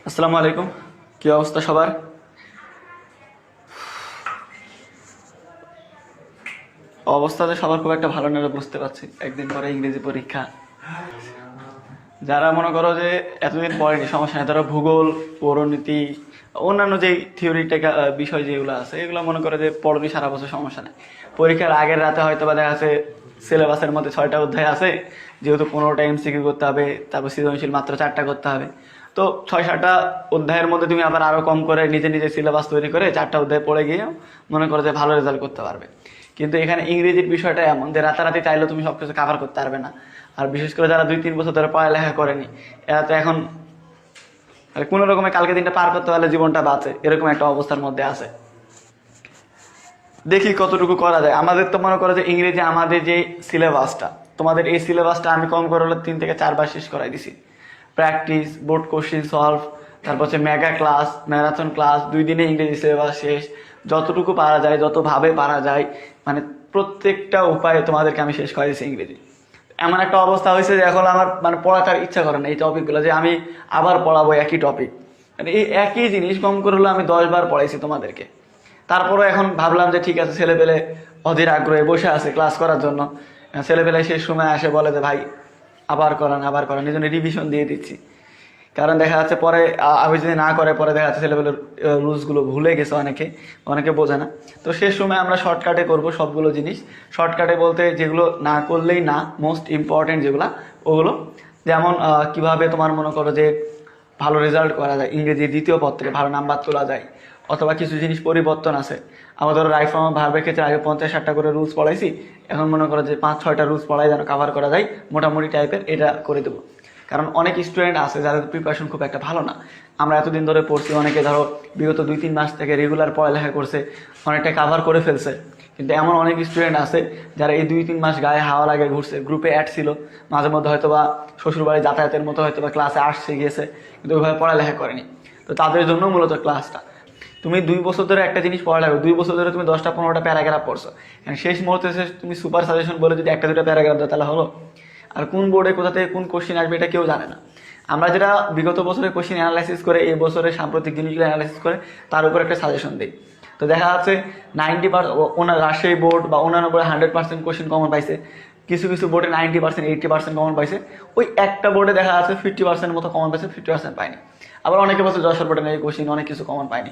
আসসালামু আলাইকুম। কি অবস্থা সবার? অবস্থাতে সবার খুব একটা ভালো নয় বুঝতে পারছি। একদিন পরে ইংরেজি পরীক্ষা। যারা মনে করো যে এতদিন পড়েনি সমস্যা নেই, তারা ভূগোল, পৌরনীতি, অন্যান্য যে থিওরিটিক্যাল বিষয় যেগুলো আছে এগুলো মনে করো যে পড়নি সারা বছর, সমস্যা নেই। পরীক্ষার আগের রাতে হয়তো বা দেখা যাচ্ছে সিলেবাসের মধ্যে 6টা অধ্যায় আছে, যেহেতু 15টা এমসিকিউ করতে হবে, তারপর সৃজনশীল মাত্র 4টা করতে হবে। তো 6-7টা অধ্যায়ের মধ্যে তুমি আবার আরো কম করে নিজে নিজে সিলেবাস তৈরি করে 4টা অধ্যায় পড়ে গিয়েও মনে করো যে ভালো রেজাল্ট করতে পারবে। কিন্তু এখানে ইংরেজির বিষয়টা এমন যে রাতারাতি চাইলেও তুমি সবকিছু কাভার করতে পারবে না। আর বিশেষ করে যারা 2-3 বছর ধরে পড়ালেখা করেনি, এরা তো এখন কোনো রকমে কালকে দিনটা পার করতে পারলে জীবনটা বাঁচে, এরকম একটা অবস্থার মধ্যে আছে। দেখি কতটুকু করা যায়। আমাদের তো মনে করো যে ইংরেজি আমাদের যে সিলেবাসটা, তোমাদের এই সিলেবাসটা আমি কম করে হলে 3 থেকে 4 বার শেষ করাই দিছি। প্র্যাকটিস, বোর্ড কোশ্চিন সলভ, তারপর হচ্ছে মেগা ক্লাস, ম্যারাথন ক্লাস, 2 দিনে ইংরেজি সিলেবাস শেষ। যতটুকু পারা যায়, যতভাবে পারা যায়, মানে প্রত্যেকটা উপায়ে তোমাদেরকে আমি শেষ করে দিচ্ছি ইংরেজি। এমন একটা অবস্থা হয়েছে যে এখন আমার মানে পড়াটার ইচ্ছা করে না এই টপিকগুলো, যে আমি আবার পড়াবো একই টপিক। মানে এই একই জিনিস কম করে হলো আমি 10 বার পড়াইছি তোমাদেরকে। তারপরে এখন ভাবলাম যে ঠিক আছে, ছেলেপেলে অধীর আগ্রহে বসে আছে ক্লাস করার জন্য। ছেলেপেলে শেষ সময় আসে বলে যে ভাই আবার করান আবার করান, এই জন্য রিভিশন দিয়ে দিচ্ছি। কারণ দেখা যাচ্ছে পরে আমি যদি না করে পরে দেখা যাচ্ছে ছেলেপেলের রুলসগুলো ভুলে গেছে, অনেকে অনেকে বোঝে না। তো শেষ সময় আমরা শর্টকাটে করব সবগুলো জিনিস। শর্টকাটে বলতে যেগুলো না করলেই না, মোস্ট ইম্পর্টেন্ট যেগুলো, ওগুলো। যেমন কিভাবে তোমার মনে করো যে ভালো রেজাল্ট করা যায়, ইংরেজি দ্বিতীয় পত্রে ভালো নাম্বার তোলা যায়, অথবা কিছু জিনিস পরিবর্তন আছে। আমাদের রাইট ফর্ম ভার্বের ক্ষেত্রে আগে 50-60টা করে রুলস পড়াইছি, এখন মনে করো যে 5-6টা রুলস পড়াই যেন কাভার করা যায় মোটামুটি টাইপের, এটা করে দেবো। কারণ অনেক স্টুডেন্ট আছে যাদের প্রিপারেশন খুব একটা ভালো না। আমরা এতদিন ধরে পড়ছি, অনেকে ধরো বিগত 2-3 মাস থেকে রেগুলার পড়ালেখা করছে, অনেকটা কাভার করে ফেলছে। কিন্তু এমন অনেক স্টুডেন্ট আছে যারা এই 2-3 মাস গায়ে হাওয়া লাগে ঘুরছে, গ্রুপে অ্যাড ছিল, মাঝে মধ্যে হয়তো বা শ্বশুরবাড়ি যাতায়াতের মতো হয়তো বা ক্লাসে আসছে গিয়েছে, কিন্তু ওইভাবে পড়ালেখা করেনি। তো তাদের জন্য মূলত ক্লাসটা। তুমি 2 বছর ধরে একটা জিনিস পড়া লাগবে, 2 বছর ধরে তুমি 10টা-15টা প্যারাগ্রাফ পড়ছো, শেষ মুহূর্তে এসে তুমি সুপার সাজেশন বলে যদি 1-2টা প্যারাগ্রাফ দাও তাহলে হলো? আর কোন বোর্ডে কোথা থেকে কোন কোশ্চিন আসবে এটা কেউ জানে না। আমরা যেটা বিগত বছরের কোশ্চিন অ্যানালাইসিস করে এই বছরের সাম্প্রতিক জিনিসগুলো অ্যানালাইসিস করে তার উপর একটা সাজেশন দিই। তো দেখা যাচ্ছে 90% ওনার রাজশাহী বোর্ড বা অন্যান্য বোর্ডে 100% কোশ্চিন কমন পাইছে, কিছু কিছু বোর্ডে 90%, 80% কমন পাইছে। ওই একটা বোর্ডে দেখা যাচ্ছে 50% মতো কমন পাইছে, 50% পায়নি। আবার অনেকে বছর যশোর বোর্ডে নেই কোশ্চিন অনেক কিছু কমন পায়নি।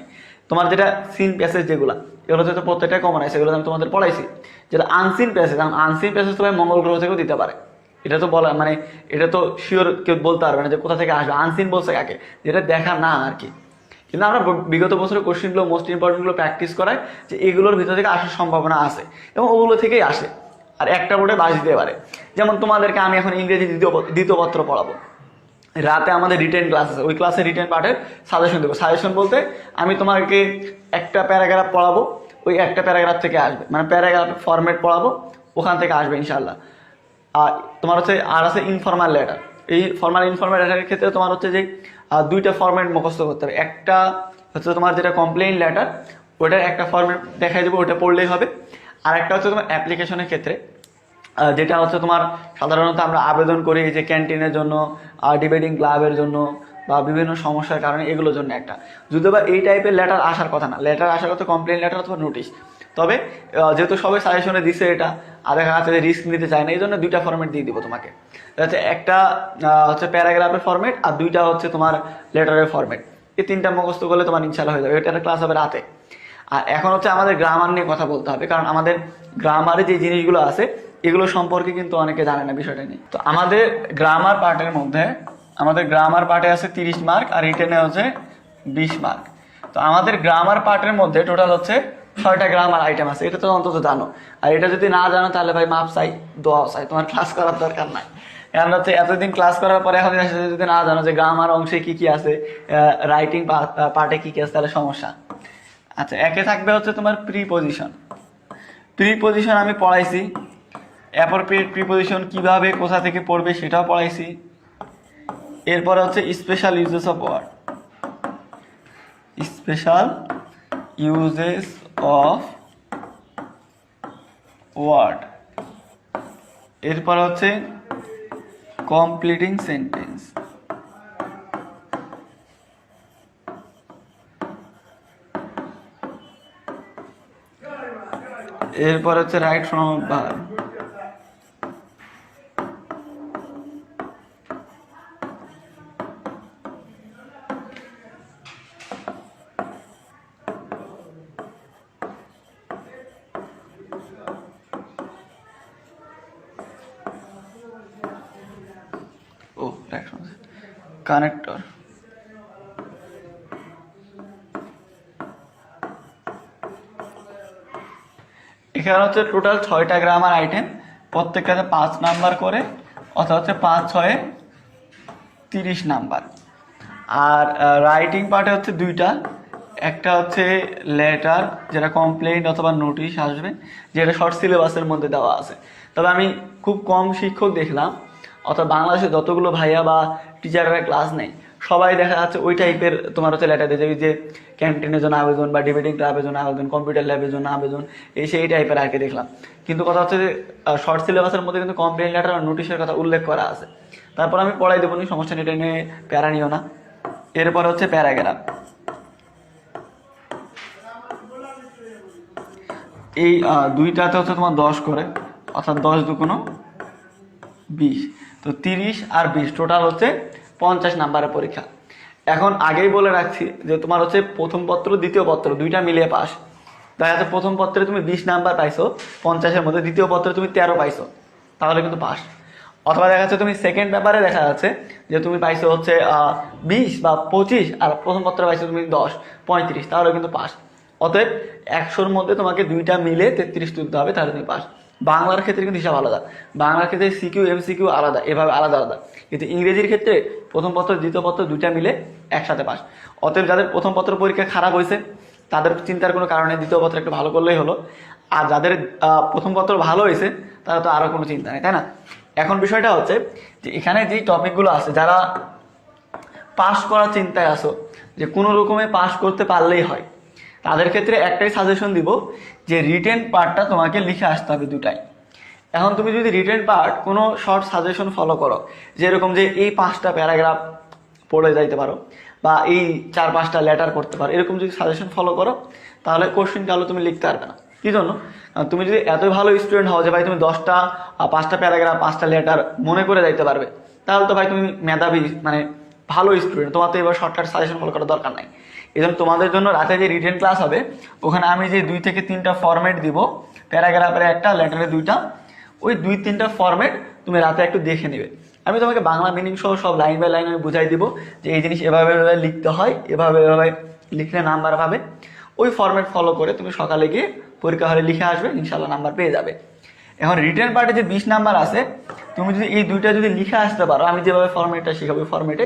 তোমার যেটা সিন প্যাসেজ যেগুলো, এগুলো তো প্রত্যেকটাই কমন আছে, এগুলো আমি তোমাদের পড়াইছি। যেটা আনসিন প্যাসেজ, আনসিন প্যাসেজ তো মঙ্গল গ্রহ থেকেও দিতে পারে, এটা তো বলা মানে এটা তো শিওর কেউ বলতে পারবে না যে কোথা থেকে আসবে। আনসিন বলছে কাকে, যেটা দেখা না আর কি। কিন্তু আমরা বিগত বছরের কোশ্চেনগুলো মোস্ট ইম্পর্টেন্টগুলো প্র্যাকটিস করাই, যে এগুলোর ভিতর থেকে আসার সম্ভাবনা আছে এবং ওগুলো থেকেই আসে। আর একটা বোর্ডে বাস দিতে পারে। যেমন তোমাদেরকে আমি এখন ইংরেজি দ্বিতীয় পত্র পড়াবো, রাতে আমাদের রিটেন ক্লাস আছে, ওই ক্লাসে রিটেন পার্টের সাজেশন দেবো। সাজেশন বলতে আমি তোমাকে একটা প্যারাগ্রাফ পড়াবো, ওই একটা প্যারাগ্রাফ থেকে আসবে, মানে প্যারাগ্রাফ ফরম্যাট পড়াবো, ওখান থেকে আসবে ইনশাল্লাহ। আর তোমার হচ্ছে আর আছে ইনফর্মাল লেটার। এই ইনফর্মাল লেটারের ক্ষেত্রে তোমার হচ্ছে যে 2টা ফরম্যাট মুখস্থ করতে হবে। একটা হচ্ছে তোমার যেটা কমপ্লেইন লেটার, ওটার একটা ফরম্যাট দেখাই দেবো, ওটা পড়লেই হবে। আর একটা হচ্ছে তোমার অ্যাপ্লিকেশনের ক্ষেত্রে, যেটা হচ্ছে তোমার সাধারণত আমরা আবেদন করি যে ক্যান্টিনের জন্য, ডিবেটিং ক্লাবের জন্য, বা বিভিন্ন সমস্যার কারণে এগুলোর জন্য একটা। যদিও বা এই টাইপের লেটার আসার কথা না, লেটার আসার কথা কমপ্লেন লেটার অথবা নোটিশ। তবে যেহেতু সবাই সাজেশনে দিছে এটা, আর দেখা যাচ্ছে যে রিস্ক নিতে চায় না, এই জন্য 2টা ফরম্যাট দিয়ে দিব তোমাকে। যাচ্ছে একটা হচ্ছে প্যারাগ্রাফের ফরম্যাট, আর 2টা হচ্ছে তোমার লেটারের ফরম্যাট। এই 3টা মুখস্থ করলে তোমার ইনশাল্লাহ হয়ে যাবে। এটা ক্লাস হবে রাতে। আর এখন হচ্ছে আমাদের গ্রামার নিয়ে কথা বলতে হবে, কারণ আমাদের গ্রামারে যে জিনিসগুলো আছে এগুলো সম্পর্কে কিন্তু অনেকে জানে না বিষয়টা নিয়ে। তো আমাদের গ্রামার পার্টে আছে 30 মার্ক, আর রিটেনে হচ্ছে 20 মার্ক। তো আমাদের গ্রামার পার্টের মধ্যে টোটাল হচ্ছে 6টা গ্রামার আইটেম আছে, এটা তো অন্তত জানো। আর এটা যদি না জানো তাহলে ভাই মাপ চাই, দোয়া চাই, তোমার ক্লাস করার দরকার নাই। কারণ হচ্ছে এতদিন ক্লাস করার পরে এখন যদি না জানো যে গ্রামার অংশে কি কি আছে, রাইটিং পার্টে কি কি আছে, তাহলে সমস্যা। আচ্ছা, একে থাকবে হচ্ছে তোমার প্রিপোজিশন আমি পড়াইছি। অ্যাপ্রোপ্রিয়েট প্রিপোজিশন কিভাবে কোথা থেকে পড়বে সেটাও পড়াইছি। এরপরে হচ্ছে স্পেশাল ইউজেস অফ ওয়ার্ড। এরপর হচ্ছে কমপ্লিটিং সেন্টেন্স। এরপর হচ্ছে রাইট ফর্ম অফ ভার্ব। ও রাইট ফর্ম কানেক্টর। এখানে হচ্ছে টোটাল 6টা গ্রামার আইটেম, প্রত্যেকটাতে 5 নাম্বার করে, অর্থাৎ হচ্ছে 5 6 30 নাম্বার। আর রাইটিং পার্টে হচ্ছে 2টা, একটা হচ্ছে লেটার যেটা কমপ্লেইন অথবা নোটিশ আসবে, যেটা শর্ট সিলেবাসের মধ্যে দেওয়া আছে। তবে আমি খুব কম শিক্ষক দেখলাম, অর্থাৎ বাংলাদেশে যতগুলো ভাইয়া বা টিচাররা ক্লাস নেই সবাই দেখা যাচ্ছে ওই টাইপের তোমার হচ্ছে লেটার দিয়ে যাবে, যে ক্যান্টিনের জন্য আবেদন বা ডিবেটিং ক্লাবের জন্য আবেদন, কম্পিউটার ল্যাবের জন্য আবেদন, এই টাইপের আর কি দেখলাম। কিন্তু কথা হচ্ছে যে শর্ট সিলেবাসের মধ্যে কিন্তু কমপ্লেন লেটার আর নোটিশের কথা উল্লেখ করা আছে। তারপর আমি পড়াই দেবো নি, সমস্যা নেই, এটা নিয়ে প্যারা নিও না। এরপর হচ্ছে প্যারাগ্রাফ। এই 2টাতে হচ্ছে তোমার 10 করে, অর্থাৎ 10 দুগুণ 20, তো 30 আর 20 টোটাল হচ্ছে 50 নাম্বারের পরীক্ষা। এখন আগেই বলে রাখছি যে তোমার হচ্ছে প্রথম পত্র দ্বিতীয় পত্র 2টা মিলিয়ে পাস। দেখা যাচ্ছে প্রথম পত্রে তুমি 20 নাম্বার পাইছো 50-এর মধ্যে, দ্বিতীয় পত্রে তুমি 13 পাইছো, তাহলে কিন্তু পাস। অথবা দেখা যাচ্ছে তুমি সেকেন্ড পেপারে দেখা যাচ্ছে যে তুমি পাইছো হচ্ছে 20 বা 25, আর প্রথম পত্রে পাইছো তুমি 10 35, তাহলে কিন্তু পাস। অতএব 100-র মধ্যে তোমাকে 2টা মিলে 33 তুলতে হবে, তাহলে তুমি পাস। বাংলার ক্ষেত্রে কিন্তু হিসাব আলাদা, বাংলার ক্ষেত্রে সিকিউ এমসিকিউ আলাদা, এভাবে আলাদা আলাদা। কিন্তু ইংরেজির ক্ষেত্রে প্রথম পত্র দ্বিতীয় পত্র 2টা মিলে একসাথে পাস। অতএব যাদের প্রথম পত্র পরীক্ষা খারাপ হয়েছে তাদের চিন্তার কোনো কারণে দ্বিতীয় পত্র একটু ভালো করলেই হলো, আর যাদের প্রথম পত্র ভালো হয়েছে তারা তো আরও কোনো চিন্তা নেই, তাই না? এখন বিষয়টা হচ্ছে যে এখানে যে টপিকগুলো আছে, যারা পাস করার চিন্তায় আসো যে কোনো রকমে পাস করতে পারলেই হয়, তাদের ক্ষেত্রে একটাই সাজেশন দিব যে রিটেন পার্টটা তোমাকে লিখে আসতে হবে 2টাই। এখন তুমি যদি রিটেন পার্ট কোনো শর্ট সাজেশন ফলো করো, যেরকম যে এই 5টা প্যারাগ্রাফ পড়ে যাইতে পারো বা এই 4-5টা লেটার করতে পারো, এরকম যদি সাজেশন ফলো করো তাহলে কোশ্চেন তাহলে তুমি লিখতে পারবে না। কি জন্য? তুমি যদি এত ভালো স্টুডেন্ট হও যে ভাই তুমি 5টা প্যারাগ্রাফ 5টা লেটার মনে করে যাইতে পারবে, তাহলে তো ভাই তুমি মেধাবী, মানে ভালো স্টুডেন্ট, তোমার তো এবার শর্টকাট সাজেশন ফলো করার দরকার নাই। এই জন্য তোমাদের জন্য রাতে যে রিটেন ক্লাস হবে ওখানে আমি যে 2 থেকে 3টা ফরম্যাট দিব, প্যারাগ্রাফের একটা, লেটারের 2টা, ওই 2-3টা ফরম্যাট তুমি রাতে একটু দেখে নেবে। আমি তোমাকে বাংলা মিনিং সহ সব লাইন বাই লাইন আমি বুঝাই দিব যে এই জিনিস এভাবে এভাবে লিখতে হয়, এভাবে এভাবে লিখলে নাম্বার পাবে। ওই ফরম্যাট ফলো করে তুমি সকালে গিয়ে পরীক্ষা হলে লিখে আসবে, ইনশাল্লাহ নাম্বার পেয়ে যাবে। এখন রিটেন পার্টে যে 20 নাম্বার আছে, তুমি যদি এই 2টা যদি লিখে আসতে পারো, আমি যেভাবে ফরম্যাটটা শেখাবো ফরম্যাটে,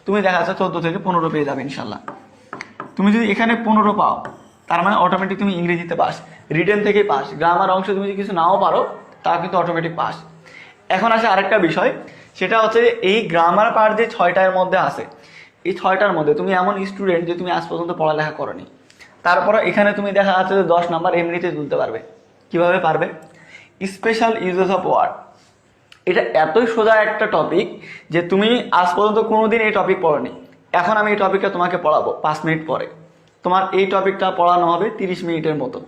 তুমি দেখা যাচ্ছে 14 থেকে 15 পেয়ে যাবে ইনশাল্লাহ। তুমি যদি এখানে 15 পাও তার মানে অটোমেটিক তুমি ইংরেজিতে পাস, রিটেন থেকেই পাস। গ্রামার অংশে তুমি যদি কিছু নাও পারো তা কিন্তু অটোমেটিক পাস। এখন আসে আরেকটা বিষয়, সেটা হচ্ছে এই গ্রামার পার্ট যে 6টার মধ্যে আছে, এই 6টার মধ্যে তুমি এমন স্টুডেন্ট যে তুমি আজ পর্যন্ত পড়ালেখা করনি, তারপরে এখানে তুমি দেখা যাচ্ছে যে 10 নাম্বার এমনিতে তুলতে পারবে। কিভাবে পারবে? Special uses of word. এটা এতই সোজা একটা টপিক যে তুমি আজ পর্যন্ত কোনোদিন এই টপিক পড়োনি। এখন আমি এই টপিকটা তোমাকে পড়াবো 5 মিনিট পরে। তোমার এই টপিকটা পড়ানো হবে 30 মিনিটের মতো।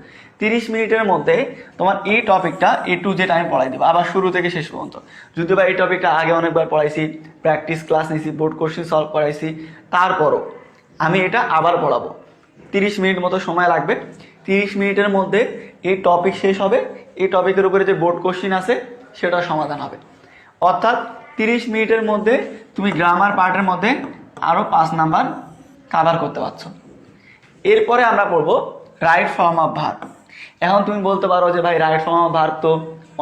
30 মিনিটের মধ্যে তোমার এই টপিকটা A to Z আমি পড়াই দেবো, আবার শুরু থেকে শেষ পর্যন্ত। যদিও বা এই টপিকটা আগে অনেকবার পড়াইছি, প্র্যাকটিস ক্লাস নিয়েছি, বোর্ড কোশ্চেন সলভ করাইছি, তারপরও আমি এটা আবার পড়াবো। 30 মিনিট মতো সময় লাগবে। 30 মিনিটের মধ্যে এই টপিক শেষ হবে, এই টপিকের উপরে যে বোর্ড কোশ্চেন আছে সেটা সমাধান হবে। অর্থাৎ 30 মিনিটের মধ্যে তুমি গ্রামার পার্টের মধ্যে আরও 5 নাম্বার কাভার করতে পারছো। এরপরে আমরা পড়বো রাইট ফর্ম অফ ভার্ব। এখন তুমি বলতে পারো যে ভাই রাইট ফর্ম অফ ভার্ব তো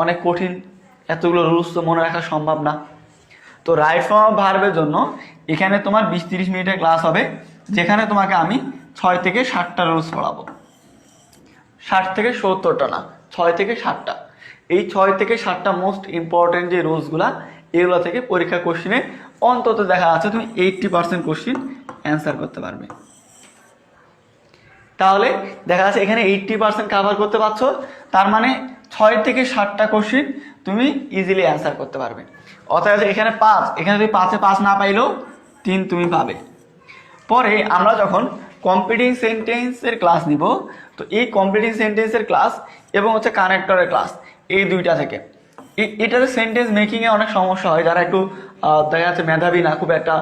অনেক কঠিন, এতগুলো রুলস তো মনে রাখা সম্ভব না। তো রাইট ফর্ম অফ ভার্বের জন্য এখানে তোমার 20-30 মিনিটের ক্লাস হবে, যেখানে তোমাকে আমি 6 থেকে 7টা রুলস পড়াবো। 60 থেকে 70টা না, 6 থেকে 7টা। এই 6 থেকে 7টা মোস্ট ইম্পর্টেন্ট যে রুলসগুলা, এগুলো থেকে পরীক্ষা কোশ্চেনে অন্তত দেখা যাচ্ছে তুমি 80% কোশ্চেন অ্যান্সার করতে পারবে। তাহলে দেখা যাচ্ছে এখানে 80% কাভার করতে পারছো, তার মানে 6 থেকে 7টা কোশ্চেন তুমি ইজিলি অ্যান্সার করতে পারবে। অর্থাৎ এখানে 5, এখানে তুমি 5-এ 5 না পাইলেও 3 তুমি পাবে। পরে আমরা যখন কমপ্লিটিং সেন্টেন্সের ক্লাস নিব। তো এই কমপ্লিটিং সেন্টেন্সের ক্লাস এবং হচ্ছে কানেক্টরের ক্লাস, এই দুইটা থেকে এটাতে সেন্টেন্স মেকিংয়ে অনেক সমস্যা হয়। যারা একটু দেখা যাচ্ছে মেধাবী না, খুব একটা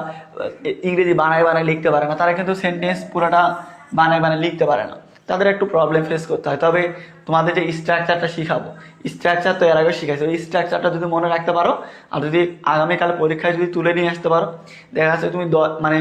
ইংরেজি বানায় বানায় লিখতে পারে না, তারা কিন্তু সেন্টেন্স পুরোটা বানায় বানায় লিখতে পারে না, তাদের একটু প্রবলেম ফেস করতে হয়। তবে তোমাদের যে স্ট্রাকচারটা শিখাবো, স্ট্রাকচার তো এর আগে শিখাইছে, ওই স্ট্রাকচারটা যদি মনে রাখতে পারো আর যদি আগামীকাল পরীক্ষায় যদি তুলে নিয়ে আসতে পারো, দেখা যাচ্ছে তুমি মানে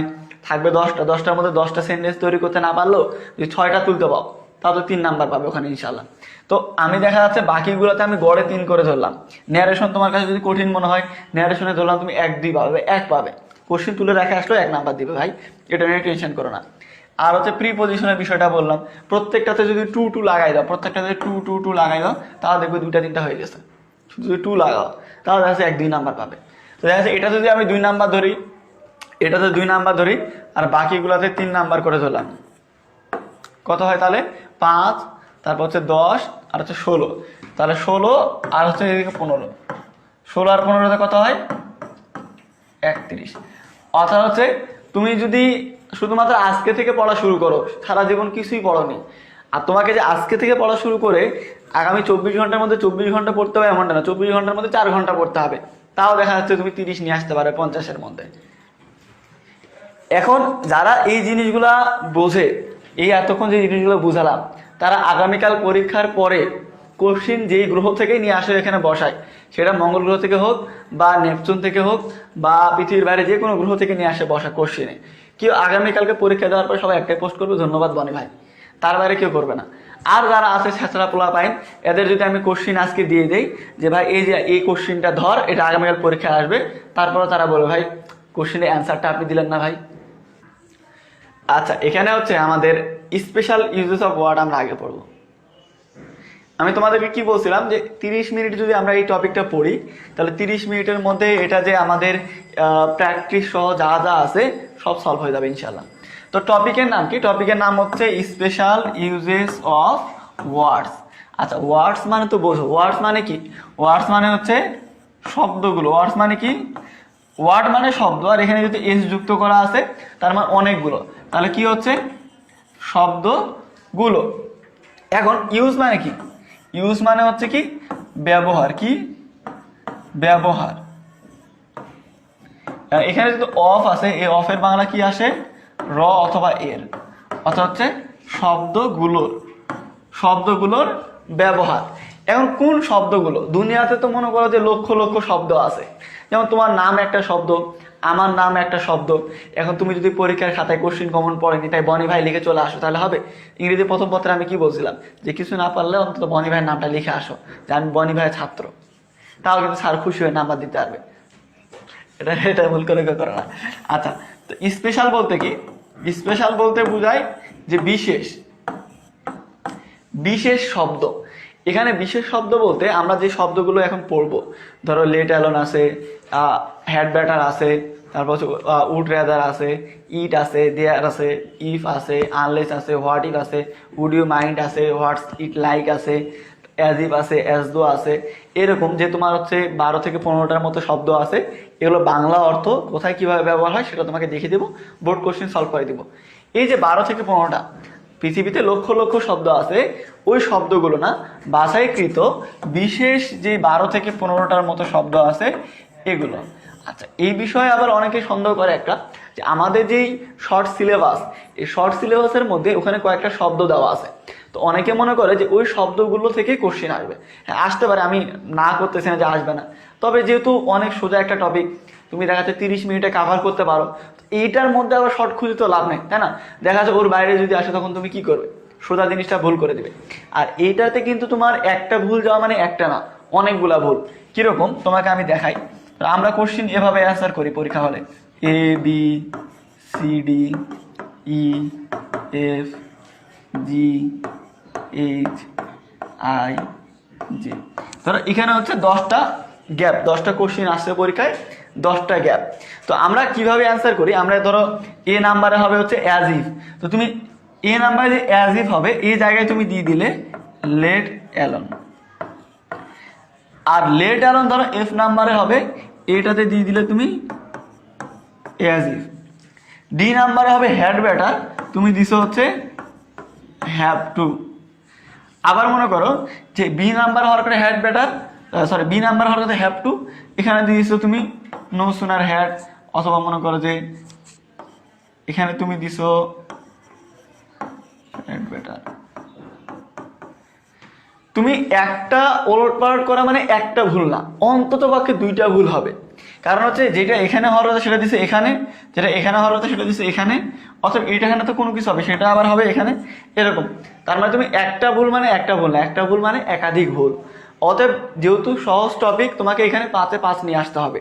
থাকবে 10টার মধ্যে 10টা সেন্টেন্স তৈরি করতে না পারলেও যদি 6টা তুলতে পাও, তাহলে 3 নাম্বার পাবে ওখানে ইনশাল্লাহ। তো আমি দেখা যাচ্ছে বাকিগুলোতে আমি গড়ে 3 করে ধরলাম। ন্যারেশন তোমার কাছে যদি কঠিন মনে হয়, ন্যারেশনে ধরলাম তুমি 1-2 পাবে, 1 পাবে। কোশ্চেন তুলে রেখে আসলেও 1 নাম্বার দিবে ভাই, এটা নিয়ে টেনশন করো না। আর হচ্ছে প্রিপোজিশনের বিষয়টা বললাম, প্রত্যেকটাতে যদি টু লাগাই দাও, প্রত্যেকটাতে টু লাগাই দাও, তাহলে দেখবে 2-3টা হয়ে গেছে। শুধু যদি টু লাগাও তাহলে দেখা যাচ্ছে 1-2 নাম্বার পাবে। তো দেখা যাচ্ছে এটা যদি আমি 2 নাম্বার ধরি, এটাতে 2 নাম্বার ধরি, আর বাকিগুলোতে 3 নাম্বার করে ধরলাম, কত হয় তাহলে 5, তারপর হচ্ছে 10, আর হচ্ছে 16, তাহলে 16 আর হচ্ছে এদিকে 15, 16 আর 15তে কত হয় 31। অর্থাৎ হচ্ছে তুমি যদি শুধুমাত্র আজকে থেকে পড়া শুরু করো, সারা জীবন কিছুই পড়োনি, আর তোমাকে যে আজকে থেকে পড়া শুরু করে আগামী 24 ঘন্টার মধ্যে 24 ঘন্টা পড়তে হবে এমনটা না, 24 ঘন্টার মধ্যে 4 ঘন্টা পড়তে হবে, তাও দেখা যাচ্ছে তুমি 30 নিয়ে আসতে পারবে 50-এর মধ্যে। এখন যারা এই জিনিসগুলা বোঝে, এই এতক্ষণ যে জিনিসগুলো বুঝালাম, তারা আগামীকাল পরীক্ষার পরে কোশ্চিন যেই গ্রহ থেকেই নিয়ে আসে এখানে বসায়, সেটা মঙ্গল গ্রহ থেকে হোক বা নেপচুন থেকে হোক বা পৃথিবীর বাইরে যে কোনো গ্রহ থেকে নিয়ে আসে বসা কোশ্চিনে, কেউ আগামীকালকে পরীক্ষা দেওয়ার পর সবাই একটাই পোস্ট করবে, ধন্যবাদ বনি ভাই, তার বাইরে কেউ করবে না। আর যারা আছে ছেঁচড়া পোলা পাইন, এদের যদি আমি কোশ্চিন আজকে দিয়ে দিই যে ভাই এই যে এই কোশ্চিনটা ধর, এটা আগামীকাল পরীক্ষায় আসবে, তারপরে তারা বলবে ভাই কোশ্চিনের অ্যান্সারটা আপনি দিলেন না ভাই। আচ্ছা, এখানে হচ্ছে আমাদের স্পেশাল ইউজেস অফ ওয়ার্ড আমরা আগে পড়বো। আমি তোমাদেরকে কি বলছিলাম যে 30 মিনিট যদি আমরা এই টপিকটা পড়ি, তাহলে 30 মিনিটের মধ্যে এটা যে আমাদের প্র্যাকটিস সহ যা যা আছে সব সলভ হয়ে যাবে ইনশাল্লাহ। তো টপিকের নাম কি? টপিকের নাম হচ্ছে স্পেশাল ইউজেস অফ ওয়ার্ডস। আচ্ছা, ওয়ার্ডস মানে তো বোঝো, ওয়ার্ডস মানে কি? ওয়ার্ডস মানে হচ্ছে শব্দগুলো। ওয়ার্ডস মানে কি? ওয়ার্ড মানে শব্দ, আর এখানে যদি এস যুক্ত করা আছে তার মানে অনেকগুলো, তাহলে কি হচ্ছে শব্দগুলো। এখন ইউজ মানে কি? ইউজ মানে হচ্ছে কি ব্যবহার। কি ব্যবহার? এখানে যদি অফ আছে, এই অফের বাংলা কি আসে? র অথবা এর, অর্থাৎ হচ্ছে শব্দগুলোর ব্যবহার। এখন কোন শব্দগুলো? দুনিয়াতে তো মনে করো যে লক্ষ লক্ষ শব্দ আছে, যেমন তোমার নাম একটা শব্দ, আমার নাম একটা শব্দ। এখন তুমি যদি পরীক্ষার খাতায় কোশ্চিন কমন পড়েনি তাই বনি ভাই লিখে চলে আসো, তাহলে হবে? ইংরেজি প্রথম পত্রে আমি কি বলছিলাম যে কিছু না পারলে অন্তত বনি ভাইয়ের নামটা লিখে আসো যে আমি বনি ভাইয়ের ছাত্র, তাও কিন্তু স্যার খুশি হয়ে নাম্বার দিতে পারবে। এটা ভুল করে করো না। আচ্ছা, তো স্পেশাল বলতে কি? স্পেশাল বলতে বোঝায় যে বিশেষ শব্দ। এখানে বিশেষ শব্দ বলতে আমরা যে শব্দগুলো এখন পড়বো, ধরো লেট অ্যালোন আছে, হ্যাড ব্যাটার আছে, তারপর হচ্ছে উড রেদার আছে, ইট আছে, দেয়ার আছে, ইফ আছে, আনলেস আছে, হোয়াট ইফ আছে, উড ইউ মাইন্ড আছে, হোয়াটস ইট লাইক আছে, অ্যাজ ইফ আছে, অ্যাজ দো আছে। এরকম যে তোমার হচ্ছে 12 থেকে 15টার মতো শব্দ আছে, এগুলো বাংলা অর্থ কোথায় কিভাবে ব্যবহার হয় সেটা তোমাকে দেখিয়ে দেবো, বোর্ড কোশ্চেন সলভ করে দিব। এই যে 12 থেকে 15টা, পৃথিবীতে লক্ষ লক্ষ শব্দ আছে, ওই শব্দগুলো না বাছাইকৃত বিশেষ যে 12 থেকে 15টার মতো শব্দ আছে এগুলো। আচ্ছা, এই বিষয়ে আবার অনেকে সন্দেহ করে একটা, যে আমাদের যেই শর্ট সিলেবাস, এই শর্ট সিলেবাসের মধ্যে ওখানে কয়েকটা শব্দ দেওয়া আছে, তো অনেকে মনে করে যে ওই শব্দগুলো থেকে কোশ্চেন আসবে। হ্যাঁ, আসতে পারে, আমি না করতেছি না যে আসবে না, তবে যেহেতু অনেক সোজা একটা টপিক, তুমি দেখা যাচ্ছে 30 মিনিটে কাভার করতে পারো, এইটার মধ্যে আবার শর্ট খুঁজে তো লাভ নেই, তাই না? দেখা যাচ্ছে ওর বাইরে যদি আসে তখন তুমি কি করবে? সোজা জিনিসটা ভুল করে দিবে। আর এইটাতে কিন্তু তোমার একটা ভুল যাওয়া মানে একটা না, অনেকগুলা ভুল। কিরকম তোমাকে আমি দেখাই। আমরা কোশ্চেন এভাবে অ্যান্সার করি পরীক্ষা হলে, A B C D E F G H I G. ধরো এখানে হচ্ছে 10টা গ্যাপ, 10টা কোশ্চেন আসছে পরীক্ষায়, 10টা গ্যাপ। তো আমরা কিভাবে অ্যান্সার করি? আমরা ধরো এ নাম্বারে হবে হচ্ছে অ্যাজ ইফ, তো তুমি এ নাম্বারে যে অ্যাজ ইফ হবে এই জায়গায় তুমি দিয়ে দিলে লেট অ্যালোন, আর লেট অ্যালোন ধরো এফ নাম্বারে হবে, এটাতে দিয়ে দিলে তুমি অ্যাজ ইফ। ডি নাম্বারে হবে হ্যাড ব্যাটার, তুমি দিছো হচ্ছে হ্যাভ টু। আবার মনে করো যে বি নাম্বার হওয়ার পরে had better, sorry B number হওয়ার কথা হ্যাভ টু, এখানে দিয়েছো তুমি নো সুনার হ্যাড, অথবা মনে করো যে এখানে তুমি দিছো হ্যাড বেটার। তুমি একটা ওলটপালট করা মানে একটা ভুল না, অন্তত পক্ষে দুইটা ভুল হবে। কারণ হচ্ছে যেটা এখানে হওয়ার কথা সেটা দিছে এখানে, যেটা এখানে হওয়ার কথা সেটা দিছে এখানে, অথবা এখানে তো কোনো কিছু হবে সেটা আবার হবে এখানে, এরকম। তার মানে তুমি একটা ভুল মানে একটা ভুল না, একটা ভুল মানে একাধিক ভুল। অতএব যেহেতু সহজ টপিক, তোমাকে এখানে 5-এ 5 নিয়ে আসতে হবে।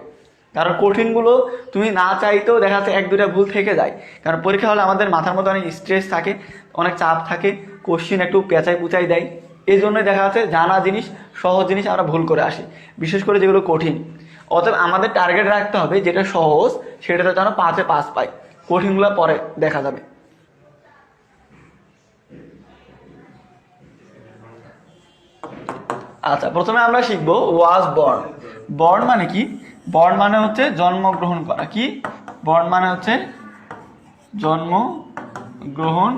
কারণ কঠিনগুলো তুমি না চাইতেও দেখা যাচ্ছে 1-2টা ভুল থেকে যায়। কারণ পরীক্ষা হলে আমাদের মাথার মধ্যে অনেক স্ট্রেস থাকে, অনেক চাপ থাকে, কোশ্চিন একটু পেঁচাই পুচাই দেয়। এই জন্যই দেখা যাচ্ছে জানা জিনিস, সহজ জিনিস আমরা ভুল করে আসি, বিশেষ করে যেগুলো কঠিন। অতএব আমাদের টার্গেট রাখতে হবে যেটা সহজ সেটাতে যেন 5-এ 5 পাই, কঠিনগুলো পরে দেখা যাবে। আচ্ছা, প্রথমে আমরা শিখবো ওয়াজ বর্ন। বর্ন মানে কি? বর্ন মানে হচ্ছে জন্মগ্রহণ করা। কি বর্ন মানে হচ্ছে জন্মগ্রহণ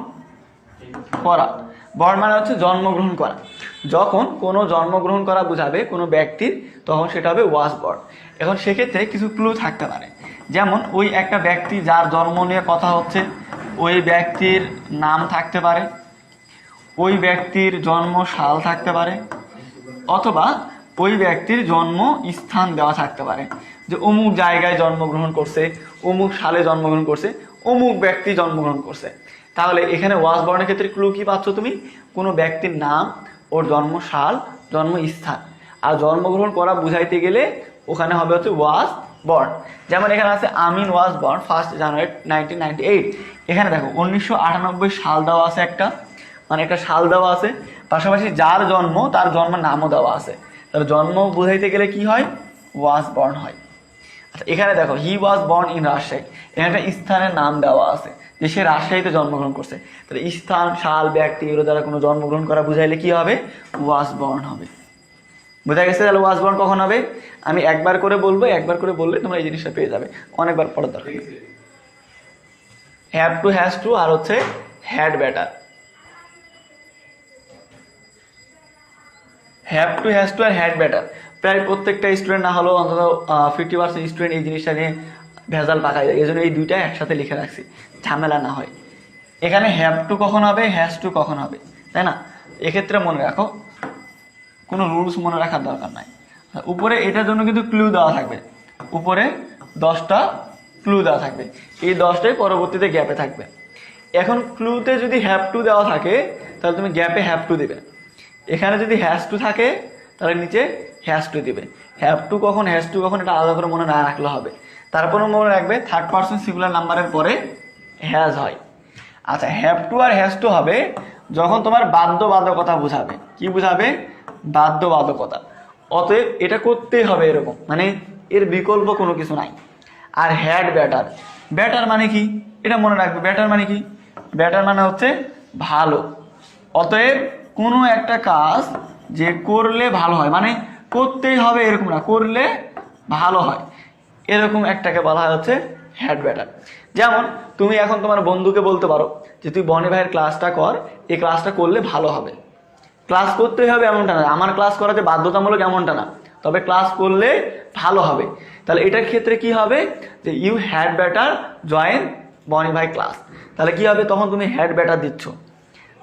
করা। বর্ন মানে হচ্ছে জন্মগ্রহণ করা। যখন কোনো জন্মগ্রহণ করা বোঝাবে কোনো ব্যক্তির, তখন সেটা হবে ওয়াজ বর্ন। এখন সেক্ষেত্রে কিছু ক্লু থাকতে পারে, যেমন ওই একটা ব্যক্তি যার জন্ম নিয়ে কথা হচ্ছে, ওই ব্যক্তির নাম থাকতে পারে, ওই ব্যক্তির জন্ম সাল থাকতে পারে, অথবা ওই ব্যক্তির জন্ম স্থান দেওয়া থাকতে পারে, যে অমুক জায়গায় জন্মগ্রহণ করছে, অমুক সালে জন্মগ্রহণ করছে, অমুক ব্যক্তি জন্মগ্রহণ করছে। তাহলে এখানে ওয়াজ বর্ণের ক্ষেত্রে ক্লু কি পাচ্ছ তুমি? কোনো ব্যক্তির নাম, ওর জন্ম সাল, জন্ম স্থান। আর জন্মগ্রহণ করা বুঝাইতে গেলে ওখানে হবে হচ্ছে ওয়াজ বর্ন। যেমন এখানে আছে আমিন ওয়াজ বর্ন 1 জানুয়ারি 1998। এখানে দেখো 1998 সাল দেওয়া আছে, একটা মানে একটা সাল দেওয়া আছে, পাশাপাশি যার জন্ম তার জন্মের নামও দেওয়া আছে। তাহলে জন্ম বুঝাইতে গেলে কি হয়? ওয়াজ বর্ন হয়। আচ্ছা, এখানে দেখো হি ওয়াজ বর্ন ইন রাজশাহী, এখানে একটা স্থানের নাম দেওয়া আছে যে সে রাজশাহীতে জন্মগ্রহণ করছে। তাহলে স্থান, সাল, ব্যক্তি এগুলো দ্বারা কোনো জন্মগ্রহণ করা বুঝাইলে কি হবে? ওয়াজ বর্ন হবে। বোঝা গেছে? তাহলে ওয়াজ বর্ন কখন হবে? আমি একবার করে বলবো, একবার করে বললে তোমরা এই জিনিসটা পেয়ে যাবে, অনেকবার পড়ার দরকার। হ্যাভ টু, হ্যাজ টু, আর হচ্ছে had better. Have to, has to আর হ্যাড বেটার প্রায় প্রত্যেকটা স্টুডেন্ট, না হলেও অন্তত 50% স্টুডেন্ট এই জিনিসটা নিয়ে ভেজাল পাকায় যায়। এই জন্য এই দুইটা একসাথে লিখে রাখছি, ঝামেলা না হয়। এখানে হ্যাভ টু কখন হবে, হ্যাজ টু কখন হবে, তাই না? এক্ষেত্রে মনে রাখো, কোনো রুলস মনে রাখার দরকার নাই। উপরে এটার জন্য কিন্তু ক্লু দেওয়া থাকবে, উপরে 10টা ক্লু দেওয়া থাকবে, এই 10টাই পরবর্তীতে গ্যাপে থাকবে। এখন ক্লুতে যদি হ্যাভ টু দেওয়া থাকে তাহলে তুমি গ্যাপে হ্যাভ টু দিবে, এখানে যদি হ্যাজ টু থাকে তাহলে নিচে হ্যাজ টু দিবে। হ্যাভ টু কখন, হ্যাজ টু কখন, এটা আলাদা করে মনে না রাখলে হবে। তারপরেও মনে রাখবে 3rd পারসন সিঙ্গুলার নাম্বারের পরে হ্যাজ হয়। আচ্ছা, হ্যাভ টু আর হ্যাজ টু হবে যখন তোমার বাধ্যবাধকতা বোঝাবে। কি বোঝাবে? বাধ্যবাধকতা। অতএব এটা করতেই হবে এরকম, মানে এর বিকল্প কোনো কিছু নাই। আর হ্যাড বেটার, বেটার মানে কি এটা মনে রাখবে। বেটার মানে কি? বেটার মানে হচ্ছে ভালো। অতএব কোনো একটা কাজ যে করলে ভালো হয়, মানে করতেই হবে এরকম না, করলে ভালো হয়, এরকম একটাকে বলা হয় হচ্ছে হ্যাড বেটার। যেমন তুমি এখন তোমার বন্ধুকে বলতে পারো যে তুই বনি ভাইয়ের ক্লাসটা কর, এই ক্লাসটা করলে ভালো হবে। ক্লাস করতেই হবে এমনটা না, আমার ক্লাস করাতে বাধ্যতামূলক এমনটা না, তবে ক্লাস করলে ভালো হবে। তাহলে এটার ক্ষেত্রে কি হবে? যে ইউ হ্যাড বেটার জয়েন বনি ভাই ক্লাস। তাহলে কি হবে? তখন তুমি হ্যাড বেটার দিচ্ছ।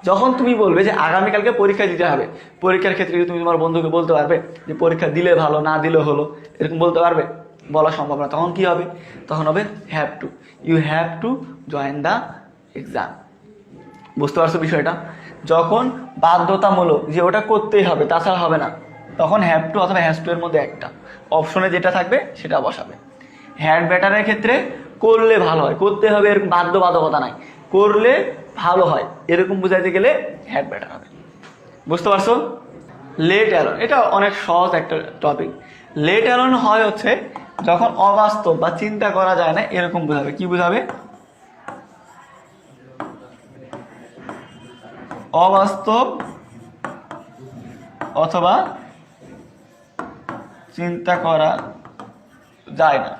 যখন তুমি বলবে যে আগামীকালকে পরীক্ষা দিতে হবে, পরীক্ষার ক্ষেত্রে তুমি তোমার বন্ধুকে বলতে পারবে যে পরীক্ষা দিলে ভালো, না দিলে হলো, এরকম বলতে পারবে? বলা সম্ভব না। তখন কি হবে? তখন হবে have to, you have to join the exam. বুঝতে পারছো বিষয়টা? যখন বাধ্যতামূলক যে ওটা করতেই হবে, তাছাড়া হবে না, তখন হ্যাভ টু অথবা হ্যাজ টু এর মধ্যে একটা অপশনে যেটা থাকবে সেটা বসাবে। হ্যাড বেটারের ক্ষেত্রে করলে ভালো হয়, করতে হবে এরকম বাধ্যবাধকতা নাই, করলে ভালো হয় এরকম বুঝাইতে গেলে হ্যাড বেটার হবে। বুঝতে পারছো? লেট অ্যালোন, এটা অনেক সহজ একটা টপিক। লেট অ্যালোন হয় হচ্ছে যখন অবাস্তব বা চিন্তা করা যায় না এরকম বুঝাবে। কি বুঝাবে? অবাস্তব অথবা চিন্তা করা যায় না,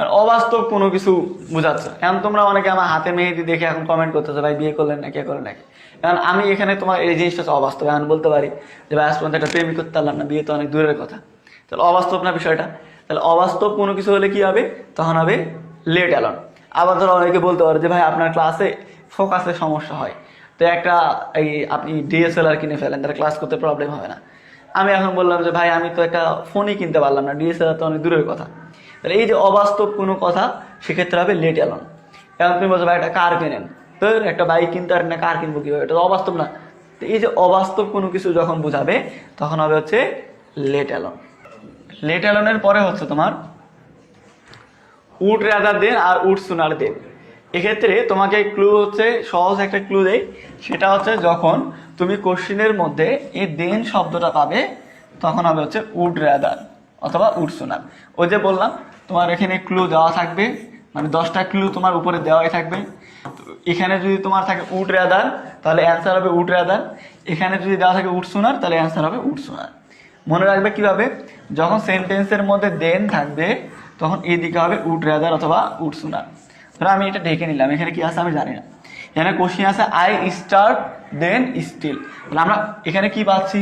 আর অবাস্তব কোনো কিছু বোঝাচ্ছে। এখন তোমরা অনেকে আমার হাতে মেহেদি দেখে এখন কমেন্ট করতেছো ভাই বিয়ে করলেন না কে করলেন নাকি। কারণ আমি এখানে তোমার এই জিনিসটা হচ্ছে অবাস্তব। এখন বলতে পারি যে ভাই আজ পর্যন্ত একটা প্রেমিক করতে পারলাম না, বিয়ে তো অনেক দূরের কথা। তাহলে অবাস্তব না বিষয়টা। তাহলে অবাস্তব কোনো কিছু হলে কি হবে, তখন হবে লেট অ্যালন। আবার ধরো অনেকে বলতে পারে যে ভাই আপনার ক্লাসে ফোকাসে সমস্যা হয়, তো একটা এই আপনি ডিএসএলআর কিনে ফেলেন, তাহলে ক্লাস করতে প্রবলেম হবে না। আমি এখন বললাম যে ভাই আমি তো একটা ফোনই কিনতে পারলাম না, ডিএসএলআর তো অনেক দূরের কথা। তাহলে এই যে অবাস্তব কোনো কথা, সেক্ষেত্রে হবে লেট অ্যালন। এখন তুমি বলছো ভাই একটা কার কেনেন, তো একটা বাইক কিনতে পারেন না, কার কিনবো কীভাবে, এটা তো অবাস্তব না। তো এই যে অবাস্তব কোনো কিছু যখন বোঝাবে তখন হবে হচ্ছে লেট অ্যালন। লেট অ্যালনের পরে হচ্ছে তোমার উড রাদার দেন আর উড সুনার দেন। এক্ষেত্রে তোমাকে ক্লু হচ্ছে, সহজ একটা ক্লু দেয়, সেটা হচ্ছে যখন তুমি কোশ্চিনের মধ্যে এই দেন শব্দটা পাবে তখন হবে হচ্ছে উড রাদার অথবা উড সুনার। ওই যে বললাম তোমার এখানে ক্লু দেওয়া থাকবে, মানে 10টা ক্লু তোমার উপরে দেওয়াই থাকবে। তো এখানে যদি তোমার থাকে উড রাদার তাহলে অ্যান্সার হবে উড রাদার, এখানে যদি দেওয়া থাকে উড সুনার তাহলে অ্যান্সার হবে উড সুনার। মনে রাখবে কিভাবে, যখন সেন্টেন্সের মধ্যে দেন থাকবে তখন এই দিকে হবে উড রাদার অথবা উড সুনার। ধরো আমি এটা ঢেকে নিলাম, এখানে কি আছে আমি জানি না। এখানে কোশ্চিন আছে আই স্টার্ট দেন স্টিল, তাহলে আমরা এখানে কি পাচ্ছি,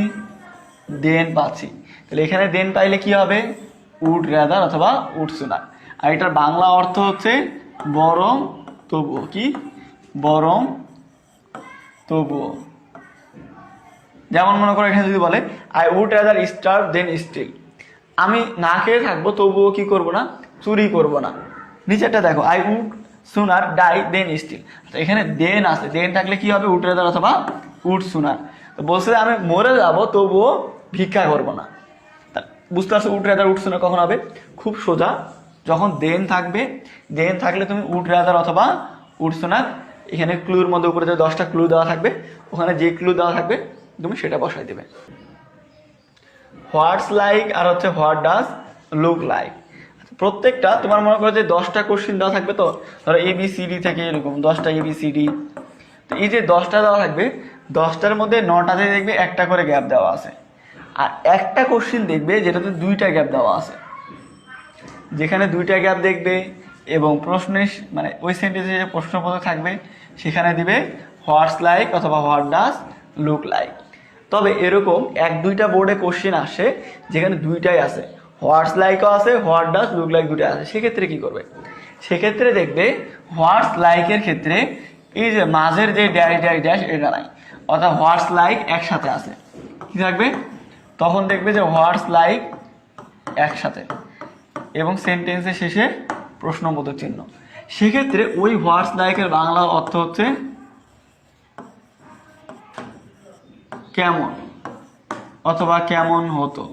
দেন পাচ্ছি। তাহলে এখানে দেন পাইলে কি হবে, উড রাদার অথবা উড সুনার। আর এটার বাংলা অর্থ হচ্ছে বরং তবুও, কি বরং তবুও। যেমন মনে করো এখানে যদি বলে I would rather start then still, আমি না খেয়ে থাকবো তবুও কি করব না, চুরি করব না। নিচেরটা দেখো I would sooner die than still, এখানে দেন আছে, দেন থাকলে কি হবে উড রাদার অথবা উড সুনার। তো বলছে আমি মরে যাব তবুও ভিক্ষা করবো না। বুঝতে পারছো উড রাদার উড সুনার কখন হবে, খুব সোজা, যখন দেন থাকবে, দেন থাকলে তুমি উড রাদার অথবা উড সুনার। এখানে ক্লুর মধ্যে উপরে যে 10টা ক্লু দেওয়া থাকবে, ওখানে যে ক্লু দেওয়া থাকবে তুমি সেটা বসাই দেবে। হোয়াটস লাইক আর হচ্ছে হোয়াট ডাজ লুক লাইক, প্রত্যেকটা তোমার মনে করো যে 10টা কোশ্চিন দেওয়া থাকবে, তো ধরো ABCD থেকে এরকম 10টা ABCD। তো এই যে 10টা দেওয়া থাকবে, 10টার মধ্যে 9টাতে দেখবে একটা করে গ্যাপ দেওয়া আছে, আর একটা কোশ্চিন দেখবে যেটাতে 2টা গ্যাপ দেওয়া আছে। যেখানে 2টা গ্যাপ দেখবে এবং প্রশ্নে মানে ওই সেন্টেন্সে যে প্রশ্নপত্র থাকবে সেখানে দিবে হোয়াটস লাইক অথবা হোয়াট ডাজ লুক লাইক। তবে এরকম 1-2টা বোর্ডে কোশ্চেন আসে যেখানে 2টাই আছে, হোয়াটস লাইকও আছে হোয়াট ডাজ লুক লাইক 2টা আছে। সেক্ষেত্রে কি করবে, সেক্ষেত্রে দেখবে হোয়াটস লাইকের ক্ষেত্রে এই যে মাঝের যে ড্যাশ ড্যাশ ড্যাশ এটা নাই, অর্থাৎ হোয়াটস লাইক একসাথে আছে, কি থাকবে তখন দেখবে যে হোয়াটস লাইক একসাথে এবং সেন্টেন্সের শেষে প্রশ্নবোধক চিহ্ন। সেক্ষেত্রে ওই হোয়াটস লাইকের বাংলা অর্থ হচ্ছে কেমন অথবা কেমন হতো।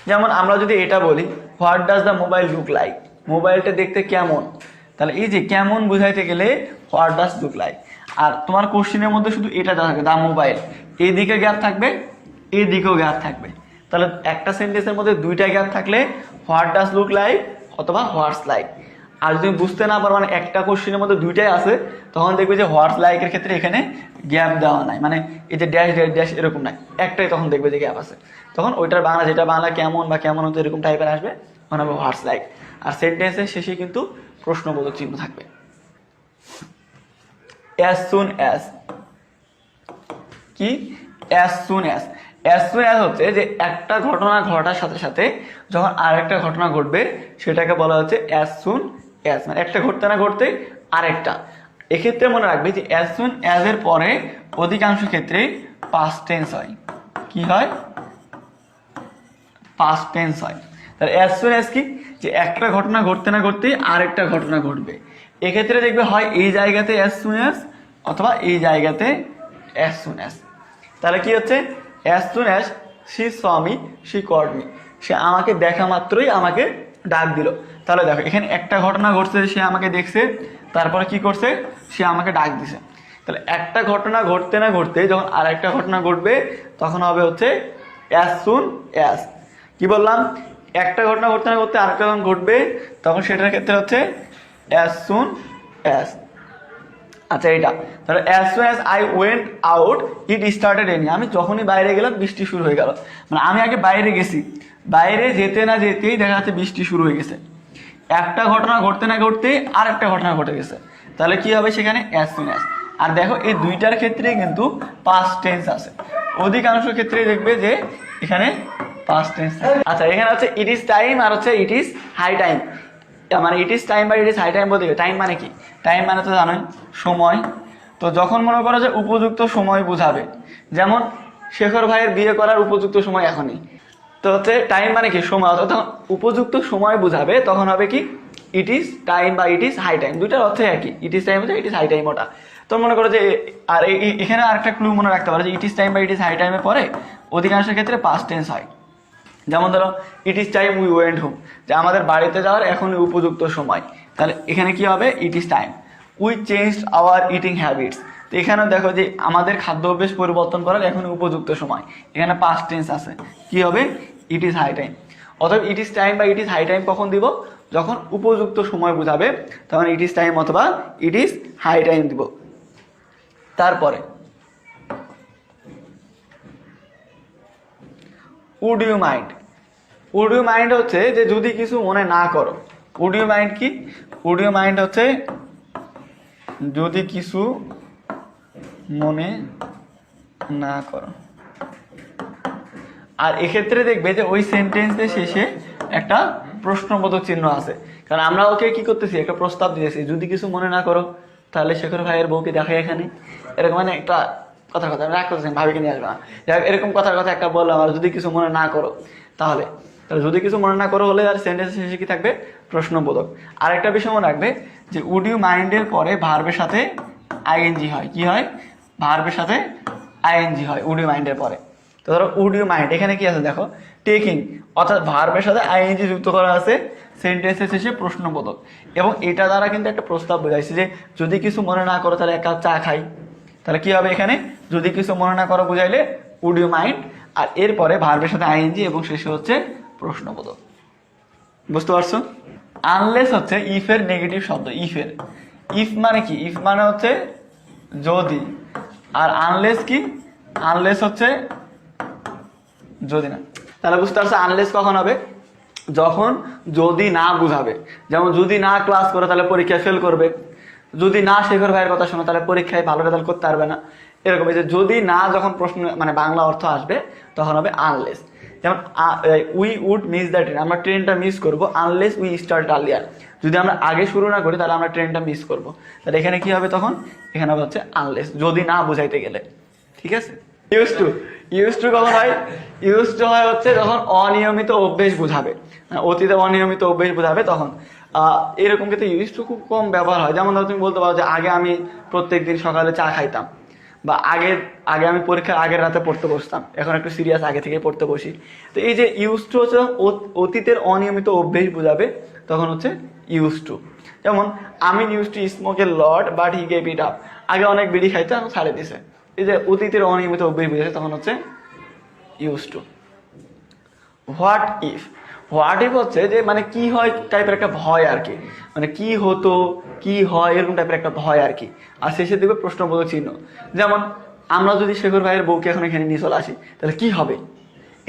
যেমন আমরা যদি এটা বলি what does the mobile look like, মোবাইলটা দেখতে কেমন, তাহলে এই যে কেমন বুঝাইতে গেলে হোয়াট ডাজ লুক লাইক। আর তোমার কোশ্চেনের মধ্যে শুধু এটা দেওয়া থাকবে দ্য মোবাইল, এই দিকে গ্যাপ থাকবে এই দিকেও গ্যাপ থাকবে, তাহলে একটা সেন্টেন্সের মধ্যে 2টা গ্যাপ থাকলে হোয়াট ডাজ লুক লাইক অথবা হোয়াটস লাইক। আর যদি বুঝতে না পারো মানে একটা কোশ্চেনের মধ্যে 2টাই আছে, তখন দেখবে যে হোয়াটস লাইকের ক্ষেত্রে এখানে গ্যাপ দেওয়া নাই, মানে এই যে ড্যাশ ড্যাশ ড্যাশ এরকম নাই, একটাই তখন দেখবে যে গ্যাপ আছে। তখন ওইটার বাংলা যেটা বাংলা কেমন বা কেমন হতো এরকম টাইপের আসবে, তখন হবে হোয়াটস লাইক। আর সেন্টেন্সের শেষে কিন্তু প্রশ্নবোধক চিহ্ন থাকবে। অ্যাজ সুন অ্যাজ, কি as soon as, as soon as হচ্ছে যে একটা ঘটনা ঘটার সাথে সাথে যখন আরেকটা ঘটনা ঘটবে সেটাকে বলা হচ্ছে অ্যাজ সুন অ্যাজ, মানে একটা ঘটতে না ঘটতে আরেকটা। এক্ষেত্রে মনে রাখবে যে অ্যাজ সুন অ্যাজ এর পরে অধিকাংশ ক্ষেত্রে পাস্ট টেন্স হয়, কি হয় পাস্ট টেন্স হয়। তাহলে অ্যাজ সুন অ্যাজ কি, যে একটা ঘটনা ঘটতে না ঘটতেই আরেকটা ঘটনা ঘটবে। এক্ষেত্রে দেখবে হয় এই জায়গাতে অ্যাজ সুন অ্যাজ অথবা এই জায়গাতে অ্যাজ সুন অ্যাজ। তাহলে কি হচ্ছে as soon as she saw me she called me, সে আমাকে দেখা মাত্রই আমাকে ডাক দিল। তাহলে দেখো এখানে একটা ঘটনা ঘটছে, সে আমাকে দেখছে, তারপরে কি করছে সে আমাকে ডাক দিছে। তাহলে একটা ঘটনা ঘটতে না ঘটতে যখন আর একটা ঘটনা ঘটবে তখন হবে হচ্ছে অ্যাজ সুন অ্যাজ। কি বললাম, একটা ঘটনা ঘটতে না ঘটতে আরেকটা যখন ঘটবে তখন সেটার ক্ষেত্রে হচ্ছে অ্যাজ সুন অ্যাজ। আচ্ছা এটা তাহলে as soon as I went out it started raining, আমি যখনই বাইরে গেলাম বৃষ্টি শুরু হয়ে গেল। মানে আমি আগে বাইরে গেছি, বাইরে যেতে না যেতেই দেখা যাচ্ছে বৃষ্টি শুরু হয়ে গেছে, একটা ঘটনা ঘটতে না ঘটতে আর একটা ঘটনা ঘটে গেছে, তাহলে কি হবে সেখানে অ্যাজ সুন অ্যাজ। আর দেখো এই দুইটার ক্ষেত্রে কিন্তু পাস্ট টেন্স আছে, অধিকাংশ ক্ষেত্রে দেখবে যে এখানে পাস্ট টেন্স। আচ্ছা এখানে হচ্ছে ইট ইজ টাইম আর হচ্ছে ইট ইজ হাই টাইম। মানে ইট ইজ টাইম বা ইট ইজ হাই টাইম বলতে টাইম মানে কি, টাইম মানে তো জানোই সময়। তো যখন মনে করো যে উপযুক্ত সময় বোঝাবে, যেমন শেখর ভাইয়ের বিয়ে করার উপযুক্ত সময় এখনই, তো হচ্ছে টাইম মানে কি সময়, অর্থাৎ উপযুক্ত সময় বোঝাবে তখন হবে কি ইট ইজ টাইম বা ইট ইজ হাই টাইম, দুইটার অর্থ একই, ইট ইজ টাইম হচ্ছে ইট ইজ হাই টাইম ওটা। তো মনে করো যে আর এখানে আরেকটা ক্লু মনে রাখতে পারো যে ইট ইজ টাইম বা ইট ইজ হাই টাইমের পরে অধিকাংশ ক্ষেত্রে পাস্ট টেন্স হয়। যেমন ধরো ইট is time we went home, যে আমাদের বাড়িতে যাওয়ার এখনই উপযুক্ত সময়, তাহলে এখানে কি হবে it is time. We changed our eating habits, তো এখানেও দেখো যে আমাদের খাদ্য অভ্যেস পরিবর্তন করার এখনই উপযুক্ত সময়, এখানে পাস্ট টেন্স আছে, কি হবে ইট ইজ হাই টাইম। অথবা ইট ইজ টাইম বা ইট ইজ হাই টাইম কখন দিব, যখন উপযুক্ত সময় বোঝাবে তখন ইট ইজ টাইম অথবা ইট ইজ হাই টাইম দিব। তারপরে would you mind, would you mind হচ্ছে যে যদি কিছু মনে না করো। উড ইউ মাইন্ড কি, উড ইউ মাইন্ড হচ্ছে যদি কিছু মনে না করো। আর এক্ষেত্রে দেখবে যে ওই সেন্টেন্সের শেষে একটা প্রশ্নবোধক চিহ্ন আছে, কারণ আমরা ওকে কি করতেছি একটা প্রস্তাব দিয়েছি, যদি কিছু মনে না করো তাহলে শেখর ভাইয়ের বউকে দেখাই এখানে, এরকম মানে একটা কথার কথা রাগ করতেছেন ভাবিকে নিয়ে আসবে না, যাই হোক এরকম কথার কথা একটা বললাম, আর যদি কিছু মনে না করো তাহলে যদি কিছু মনে না করো হলে আর সেন্টেন্সের শেষে কি থাকবে প্রশ্নবোধক। আর একটা বিষয় মনে রাখবে যে উড ইউ মাইন্ডের পরে ভার্বের সাথে আইএনজি হয়, কি হয় ভার্বের সাথে আইএনজি হয় উড ইউ মাইন্ডের পরে। তো ধরো উড ইউ মাইন্ড এখানে কি আছে দেখো টেকিং, অর্থাৎ ভার্বের সাথে আইএনজি যুক্ত করা আছে, সেন্টেন্সের শেষে প্রশ্নবোধক, এবং এটা দ্বারা কিন্তু একটা প্রস্তাব বোঝাইছে যে যদি কিছু মনে না করো তাহলে এক কাপ চা খাই, তাহলে কি হবে এখানে যদি কিছু মনে না করো বুঝাইলে উড ইউ মাইন্ড, আর এরপরে ভার্বের সাথে আইএনজি এবং শেষে হচ্ছে প্রশ্নবোধক। বুঝতে পারছো? আনলেস হচ্ছে ইফ এর নেগেটিভ শব্দ, ইফের, ইফ মানে কি, ইফ মানে হচ্ছে যদি, আর আনলেস কি, আনলেস হচ্ছে যদি না। তাহলে বুঝতে পারছো আনলেস কখন হবে, যখন যদি না বুঝাবে, যেমন যদি না ক্লাস করে তাহলে পরীক্ষায় ফেল করবে, যদি না শেখর ভাইয়ের কথা শোনো তাহলে পরীক্ষায় ভালো রেজাল্ট করতে পারবে না, এরকম এই যে যদি না যখন প্রশ্ন মানে বাংলা অর্থ আসবে তখন হবে আনলেস। যেমন we would miss the train, আমরা ট্রেনটা মিস করবো, আনলেস উই স্টার্ট আর্লিয়ার, যদি আমরা আগে শুরু না করি তাহলে আমরা ট্রেনটা মিস করবো, তাহলে এখানে কি হবে তখন এখানে হবে হচ্ছে আনলেস, যদি না বুঝাইতে গেলে। ঠিক আছে? ইউজ টু, ইউজ টু কখন হয়, ইউজ টু হয় হচ্ছে যখন অনিয়মিত অভ্যেস বোঝাবে, অতীতে অনিয়মিত অভ্যেস বোঝাবে তখন। এরকম কিন্তু ইউজ টু খুব কম ব্যবহার হয়। যেমন ধরো তুমি বলতে পারো যে আগে আমি প্রত্যেকদিন সকালে চা খাইতাম, বা আগে আগে আমি পরীক্ষার আগের রাতে পড়তে বসতাম, এখন একটু সিরিয়াস আগে থেকে পড়তে বসি। তো এই যে ইউজ টু হচ্ছে অতীতের অনিয়মিত অভ্যেস বোঝাবে তখন হচ্ছে ইউজ টু। যেমন আমি use to smoke A lot but he gave it up, আগে অনেক বিড়ি খাইতাম ছাড়ে দিছে, এই যে অতীতের অনিয়মিত অভ্যেস বোঝাচ্ছে তখন হচ্ছে use to. What if, what if হচ্ছে যে মানে কি হয় টাইপের একটা ভয় আর কি, মানে কি হতো কি হয় এরকম টাইপের একটা ভয় আর কি, আর শেষে দেবে প্রশ্নবোধক চিহ্ন। যেমন আমরা যদি শেখর ভাইয়ের বউকে এখন এখানে নিয়ে চলে আসি তাহলে কি হবে,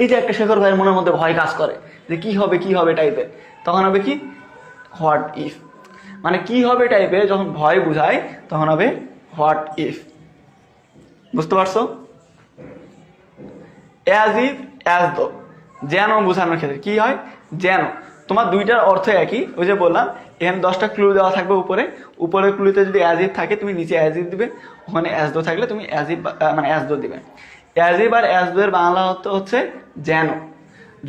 এই যে একটা শেখর ভাইয়ের মনের মধ্যে ভয় কাজ করে যে কি হবে টাইপের, তখন হবে কি হোয়াট ইফ। মানে কি হবে টাইপের যখন ভয় বুঝায় তখন হবে হোয়াট ইফ। বুঝতে পারছো? অ্যাজ ইফ, অ্যাজ দো, যেন বোঝানোর ক্ষেত্রে কি হয় যেন, তোমার দুইটার অর্থ একই, ওই যে বললাম এখানে 10টা ক্লু দেওয়া থাকবে উপরে, উপরের ক্লুতে যদি অ্যাজ ইফ থাকে তুমি নিচে অ্যাজ ইফ দিবে, ওখানে অ্যাজ দো থাকলে তুমি অ্যাজ ইফ মানে অ্যাজ দো দিবে। As if R as though এর বাংলা অর্থ হচ্ছে যেন,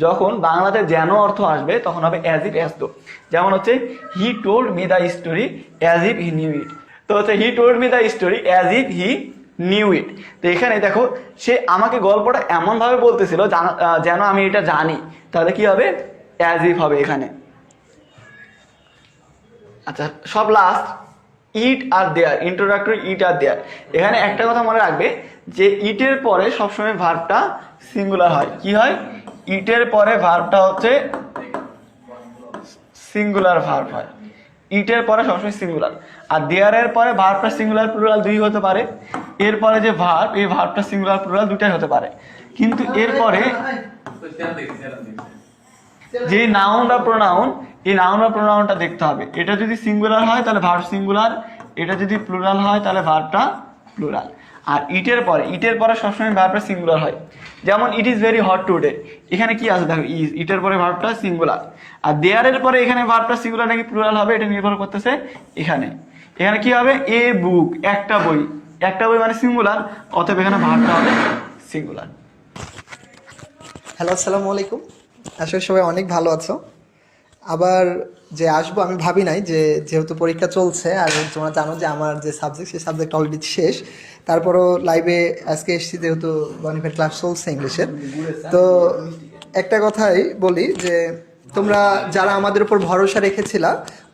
যখন বাংলাতে যেন অর্থ আসবে তখন হবে অ্যাজ ইফ অ্যাজ দো। যেমন হচ্ছে he told me the story as if he knew it, তো হচ্ছে he told me the story as if he knew it. তো এখানে দেখো সে আমাকে গল্পটা এমনভাবে বলতেছিল যেন আমি এটা জানি, তাহলে কি হবে অ্যাজ ইফ হবে এখানে। আচ্ছা সব লাস্ট ইট আর দেয়ার, ইন্ট্রোডাক্টরি ইট আর দেয়ার। এখানে একটা কথা মনে রাখবে যে ইটের পরে সবসময় ভার্বটা সিঙ্গুলার হয়, কি হয় ইটের পরে ভার্বটা হচ্ছে সিঙ্গুলার ভার্ব হয়, ইটের পরে সবসময় সিঙ্গুলার, আর দেয়ারের পরে ভার্বটা সিঙ্গুলার প্লুরাল দুই হতে পারে, এরপরে যে ভার্ব এই ভার্বটা সিঙ্গুলার প্লুরাল দুটাই হতে পারে। কিন্তু এরপরে যে নাউন বা প্রোনাউন, এই নাউন বা প্রোনাউনটা দেখতে হবে। এটা যদি সিঙ্গুলার হয় তাহলে ভার্ব সিঙ্গুলার, এটা যদি প্লুরাল হয় তাহলে ভার্বটা প্লুরাল। আর ইটের পরে সবসময় ভার্বটা সিঙ্গুলার হয়। যেমন it is very hot today, এখানে কি আছে দেখো ইজ, ইটের পরে ভার্বটা সিঙ্গুলার। আর দেয়ারের পরে এখানে ভার্বটা সিঙ্গুলার নাকি প্লুরাল হবে এটা নির্ভর করতেছে এখানে কি হবে, এ বুক, একটা বই মানে সিঙ্গুলার, অতএব এখানে ভার্বটা হবে সিঙ্গুলার। হ্যালো, আসসালামু আলাইকুম। আসলে সবাই অনেক ভালো আছো। আবার যে আসবো আমি ভাবি নাই, যেহেতু পরীক্ষা চলছে আর তোমরা জানো যে আমার যে সাবজেক্ট সেই সাবজেক্ট অলরেডি শেষ, তারপরও লাইভে আজকে এসেছি যেহেতু বনিফের ক্লাস চলছে ইংলিশের। তো একটা কথাই বলি যে তোমরা যারা আমাদের উপর ভরসা রেখেছিলা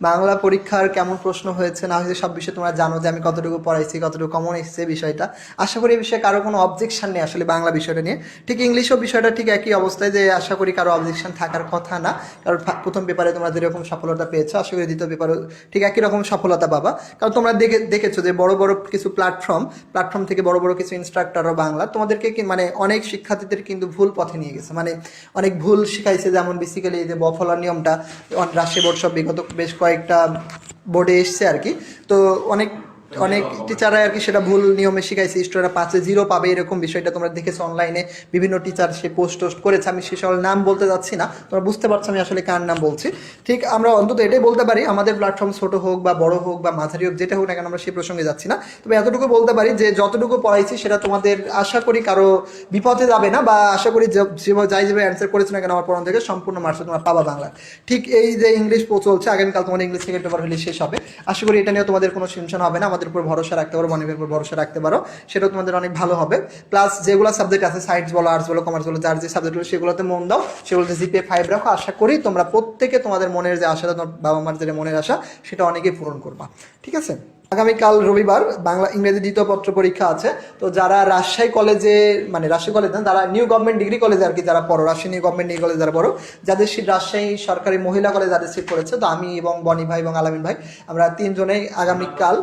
বাংলা পরীক্ষার কেমন প্রশ্ন হয়েছে না হয়েছে সব বিষয়ে তোমরা জানো যে আমি কতটুকু পড়াইছি, কতটুকু কমন এসেছে বিষয়টা। আশা করি এই বিষয়ে কারো কোনো অবজেকশন নেই আসলে বাংলা বিষয়টা নিয়ে। ঠিক ইংলিশও বিষয়টা ঠিক একই অবস্থায়, যে আশা করি কারো অবজেকশন থাকার কথা না। কারণ প্রথম পেপারে তোমরা যেরকম সফলতা পেয়েছো আশা করি দ্বিতীয় পেপারও ঠিক একই রকম সফলতা পাবা। কারণ তোমরা দেখেছো যে বড় বড় কিছু প্ল্যাটফর্ম থেকে বড় বড় কিছু ইনস্ট্রাক্টরও বাংলা তোমাদেরকে মানে অনেক শিক্ষার্থীদের কিন্তু ভুল পথে নিয়ে গেছে, মানে অনেক ভুল শিখাইছে। যেমন বেসিক্যালি যে বফলার নিয়মটা রাজশাহী বোর্ড সব বিগত বেশ কয়েকটা বোর্ডে এসছে আর কি। তো অনেক টিচাররা আর কি সেটা ভুল নিয়মে শিখাইছে, স্টুডেন্টরা 5-এ 0 পাবে এরকম বিষয়টা তোমরা দেখেছো অনলাইনে। বিভিন্ন টিচার সে পোস্ট করেছে, আমি সে সকল নাম বলতে যাচ্ছি না, তোমরা বুঝতে পারছো আমি আসলে কার নাম বলছি। ঠিক আমরা অন্তত এটাই বলতে পারি, আমাদের প্ল্যাটফর্ম ছোট হোক বা বড় হোক বা মাঝারি হোক যেটা হোক না কেন আমরা সেই প্রসঙ্গে যাচ্ছি না, তবে এতটুকু বলতে পারি যে যতটুকু পড়াইছি সেটা তোমাদের আশা করি কারো বিপথে যাবে না, বা আশা করি যেভাবে অ্যান্সার করেছো না কেন আমার পড়ানো থেকে সম্পূর্ণ মার্কস তোমরা পাবা বাংলা। ঠিক এই যে ইংলিশ চলছে, আগামীকাল তোমাদের ইংলিশ সেকেন্ড পেপার হলে শেষ হবে। আশা করি এটা নিয়ে তোমাদের কোনো টেনশন হবে না, আমাদের উপর ভরসা রাখতে পারো, বনিফের উপর ভরসা রাখতে পারো, সেটাও তোমাদের অনেক ভালো হবে। প্লাস যেগুলো সাবজেক্ট আছে সায়েন্স বলো, আর্টস বলো, কমার্স বলো, যার যে সাবজেক্টগুলো সেগুলোতে মন দাও, সেগুলোতে জিপিএ 5 রাখো। আশা করি তোমরা প্রত্যেকে তোমাদের মনের যে আশাটা, তোমার বাবা মার যে মনের আশা সেটা অনেকেই পূরণ করবা। ঠিক আছে, আগামীকাল রবিবার বাংলা ইংরেজি দ্বিতীয় পত্র পরীক্ষা আছে। তো যারা রাজশাহী কলেজে, মানে রাজশাহী কলেজ না, যারা নিউ গভর্নমেন্ট ডিগ্রি কলেজে আর কি যারা পড়ো, Rajshahi new government degree college যারা পড়ো, যাদের সিট রাজশাহী সরকারি মহিলা কলেজ যাদের সিট পড়েছে, তো আমি এবং বনি ভাই এবং আলামিন ভাই আমরা তিনজনেই আগামীকাল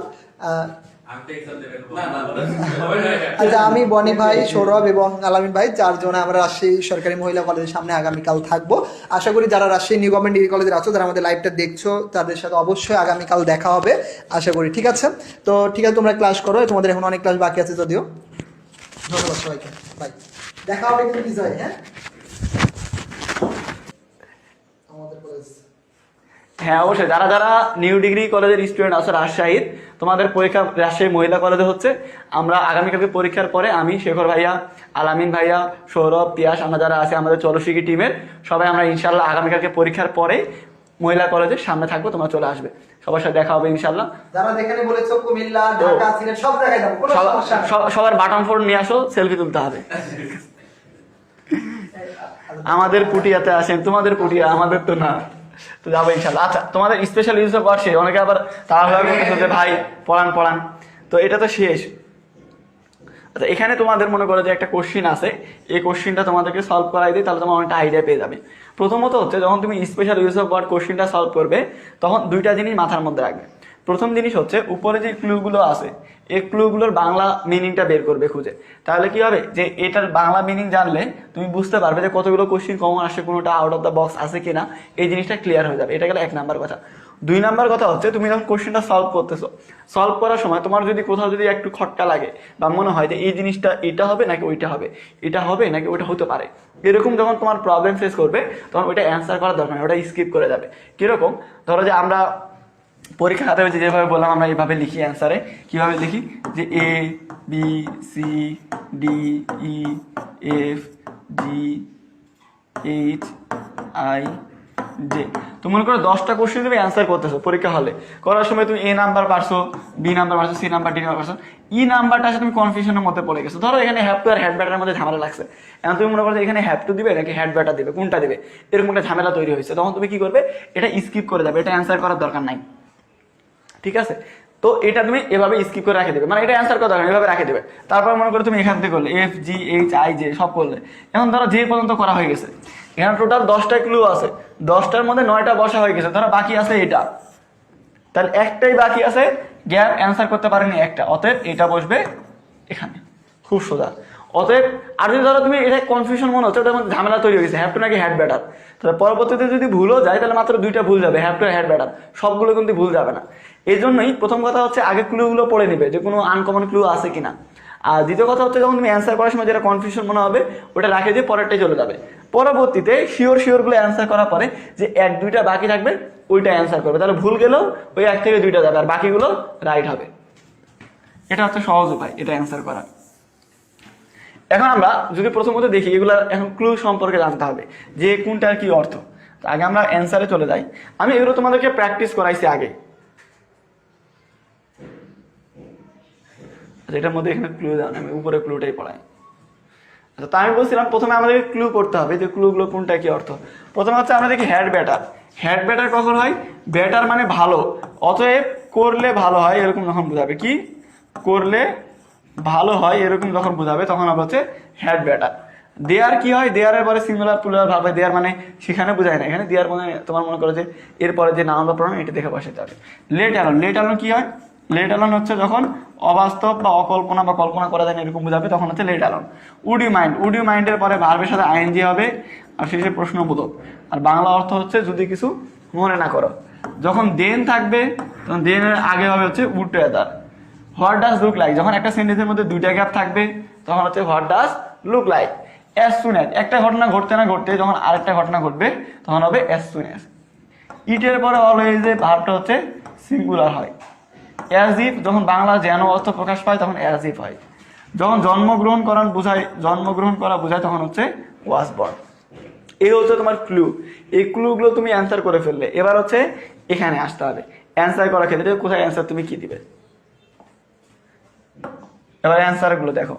আচ্ছা আমি বনি ভাই, সৌরভ এবং আলামিন ভাই চারজনে আমরা রাজশাহী সরকারি মহিলা কলেজের সামনে আগামীকাল থাকবো। আশা করি যারা রাজশাহী নিউ গভর্নমেন্ট ডিগ্রি কলেজের আছো, যারা আমাদের লাইভটা দেখছো, তাদের সাথে অবশ্যই আগামীকাল দেখা হবে আশা করি। ঠিক আছে, তো ঠিক আছে তোমরা ক্লাস করো, তোমাদের এখন অনেক ক্লাস বাকি আছে যদিও। ধন্যবাদ সবাইকে, বাই, দেখা হবে কিন্তু বিজয়। হ্যাঁ আমাদের কলেজ, হ্যাঁ অবশ্যই, যারা যারা নিউ ডিগ্রি কলেজের স্টুডেন্ট আছে রাজশাহীর, তোমাদের পরীক্ষা রাজশাহী মহিলা কলেজে হচ্ছে। আমরা আগামীকালকে পরীক্ষার পরে আমি, শেখর ভাইয়া, আলামিন ভাইয়া, সৌরভ, পিয়াস, আমরা যারা আছে আমাদের চলশিকি টিমের সবাই আমরা ইনশাল্লাহ আগামীকালকে পরীক্ষার পরে মহিলা কলেজের সামনে থাকবো, তোমরা চলে আসবে, সবার সাথে দেখা হবে ইনশাল্লাহ। যারা যেখানে বলেছো কুমিল্লা, ঢাকা, সিলেট সব জায়গায় যাবো, কোনো সমস্যা নেই। সবার বাটন ফোন নিয়ে আসো, সেলফি তুলতে হবে। আমাদের পুটিয়াতে আসেন, তোমাদের পুটিয়া, আমাদের তো না, তো যাবো ইনশাল্লাহ। আচ্ছা, তোমাদের স্পেশাল ইউজ অফ ওয়ার্ড শেষ, অনেকে আবার তাড়াহুড়া করতেছে যে ভাই পড়ান, তো এটা তো শেষ। আচ্ছা, এখানে তোমাদের মনে করো যে একটা কোশ্চিন আছে, এই কোশ্চিনটা তোমাদেরকে সলভ করাই দিই, তাহলে তোমার অনেকটা আইডিয়া পেয়ে যাবে। প্রথমত হচ্ছে যখন তুমি স্পেশাল ইউজ অফ ওয়ার্ড কোশ্চিনটা সলভ করবে, তখন দুইটা জিনিস মাথার মধ্যে রাখবে। প্রথম জিনিস হচ্ছে উপরে যে ক্লুগুলো আছে, এই ক্লুগুলোর বাংলা মিনিংটা বের করবে খুঁজে। তাহলে কি হবে যে এটার বাংলা মিনিং জানলে তুমি বুঝতে পারবে যে কতগুলো কোশ্চিন কমন আসে, কোনোটা আউট অফ দ্য বক্স আছে কিনা, এই জিনিসটা ক্লিয়ার হয়ে যাবে। এটা গেলে 1 নাম্বার কথা। 2 নাম্বার কথা হচ্ছে তুমি যখন কোশ্চেনটা সলভ করতেছো, সলভ করার সময় তোমার যদি কোথাও যদি একটু খটকা লাগে বা মনে হয় যে এই জিনিসটা এটা হবে নাকি ওইটা হবে, এটা হবে নাকি ওইটা হতে পারে, এরকম যখন তোমার প্রবলেম ফেস করবে তখন ওইটা অ্যান্সার করার দরকার নেই, ওটা স্কিপ করে যাবে। কিরকম, ধরো যে আমরা পরীক্ষা খাতা হয়েছে যেভাবে বললাম আমরা এইভাবে লিখি অ্যান্সারে, কীভাবে লিখি যে A B C D E F G H I J. তুমি মনে করো 10টা কোশ্চেন তুমি অ্যান্সার করতেছো পরীক্ষা হলে, করার সময় তুমি এ নাম্বার পারছো, বি নাম্বার পারছো, সি নাম্বার, ডি নাম্বার পারছো, ই নাম্বারটা আছে তুমি কনফিউশনের মধ্যে পড়ে গেছো। ধরো এখানে হ্যাভ টু আর হ্যাড ব্যাটার মধ্যে ঝামেলা লাগছে, এখন তুমি মনে করো এখানে হ্যাভ টু দিবে নাকি হ্যাড ব্যাটার দিবে, কোনটা দিবে, এরকম একটা ঝামেলা তৈরি হয়েছে। তখন তুমি কি করবে, এটা স্কিপ করে যাবে, এটা অ্যান্সার করার দরকার নাই। ঠিক আছে, তো এটা তুমি এভাবে স্কিপ করে রেখে দেবে, মানে এটা অ্যান্সার করা দরকার এভাবে রেখে দেবে। তারপর মনে করো তুমি এখান থেকে করলে F G H I J সব করলে, এখন ধরো যে পর্যন্ত করা হয়ে গেছে, এখানে টোটাল 10টা ক্লু আছে, 10টার মধ্যে 9টা বসা হয়ে গেছে, ধরো বাকি আছে এটা, তাহলে একটাই বাকি আছে, গ্যাপ অ্যান্সার করতে পারেনি একটা, অতএব এটা বসবে এখানে। খুব সোজা। অতএব আর যদি ধরো তুমি এটা কনফিউশন মনে হচ্ছে, ওটার মধ্যে ঝামেলা তৈরি হয়েছে, হ্যাভ টু নাকি হ্যাড বেটার, তাহলে পরবর্তীতে যদি ভুলও যায় তাহলে মাত্র দুইটা ভুল যাবে, হ্যাভ টু হ্যাড বেটার, সবগুলো কিন্তু ভুল যাবে না। এই জন্যই প্রথম কথা হচ্ছে আগে ক্লুগুলো পড়ে নিবে যে কোনো আনকমন ক্লু আছে কিনা। আর দ্বিতীয় কথা হচ্ছে যখন তুমি অ্যান্সার করার সময় যেটা কনফিউশন মনে হবে ওটা রাখে দিয়ে পরেরটাই চলে যাবে। পরবর্তীতে শিওরগুলো অ্যান্সার করার পরে যে এক দুইটা বাকি থাকবে ওইটা অ্যান্সার করবে, তাহলে ভুল গেলেও ওই এক থেকে দুইটা যাবে আর বাকিগুলো রাইট হবে। এটা হচ্ছে সহজ উপায় এটা অ্যান্সার করা। এখন আমরা যদি প্রথমত দেখি এগুলা এখন ক্লু সম্পর্কে জানতে হবে যে কোনটার কি অর্থ। আগে আমরা অ্যান্সারে চলে যাই। আমি এগুলো তোমাদেরকে প্র্যাকটিস করাইছি আগে, এটার মধ্যে এখানে ক্লু দেওয়া আমি উপরে ক্লুটাই পড়াই। আচ্ছা, তা আমি বলছিলাম প্রথমে আমাদেরকে ক্লু করতে হবে যে ক্লুগুলো কোনটা কি অর্থ। প্রথমে হচ্ছে আমরা দেখি হ্যাড বেটার। হ্যাড বেটার কখন হয়? বেটার মানে ভালো, অতএব করলে ভালো হয় এরকম যখন বোঝাবে, কি করলে ভালো হয় এরকম যখন বোঝাবে তখন আমরা হচ্ছে হ্যাড বেটার। দেয়ার কি হয়? দেয়ারের পরে সিঙ্গুলার প্লুরাল ভাব হয়। দেয়ার মানে সেখানে বোঝায় না, এখানে দেয়ার মানে তোমার মনে করো যে এরপরে যে নাম বা প্রণাম এটা দেখে বসাতে হবে। Let alone. লেট অ্যালোন কি হয়? লেট অ্যালোন হচ্ছে যখন অবাস্তব বা অকল্পনা বা কল্পনা করা যায় না এরকম বোঝাবে তখন হচ্ছে let alone. Would you mind. Would you মাইন্ডের পরে ভার্বের সাথে আইএনজি হবে আর শেষে প্রশ্নবোধক। আর বাংলা অর্থ হচ্ছে যদি কিছু মনে না করো। যখন দেন থাকবে তখন দেনের আগে হবে হচ্ছে would together. What does look like. যখন একটা সেন্টেন্সের মধ্যে দুইটা গ্যাপ থাকবে তখন হচ্ছে what does look like. As soon as. একটা ঘটনা ঘটতে না ঘটতে যখন আরেকটা ঘটনা ঘটবে তখন হবে অ্যাজ সুন অ্যাজ। ইটের পরে অলওয়েজ এ ভার্বটা হচ্ছে সিঙ্গুলার হয়। অ্যাজ ইফ যখন বাংলা যেন অর্থ প্রকাশ পায় তখন অ্যাজ ইফ হয়। যখন জন্মগ্রহণ করা বোঝায় তখন হচ্ছে ওয়াজ বর্ন। এই হচ্ছে তোমার ক্লু। এই ক্লুগুলো তুমি অ্যান্সার করে ফেললে, এবার হচ্ছে এখানে আসতে হবে অ্যান্সার করার ক্ষেত্রে কোথায় অ্যান্সার তুমি কি দিবে। এবার অ্যান্সার গুলো দেখো।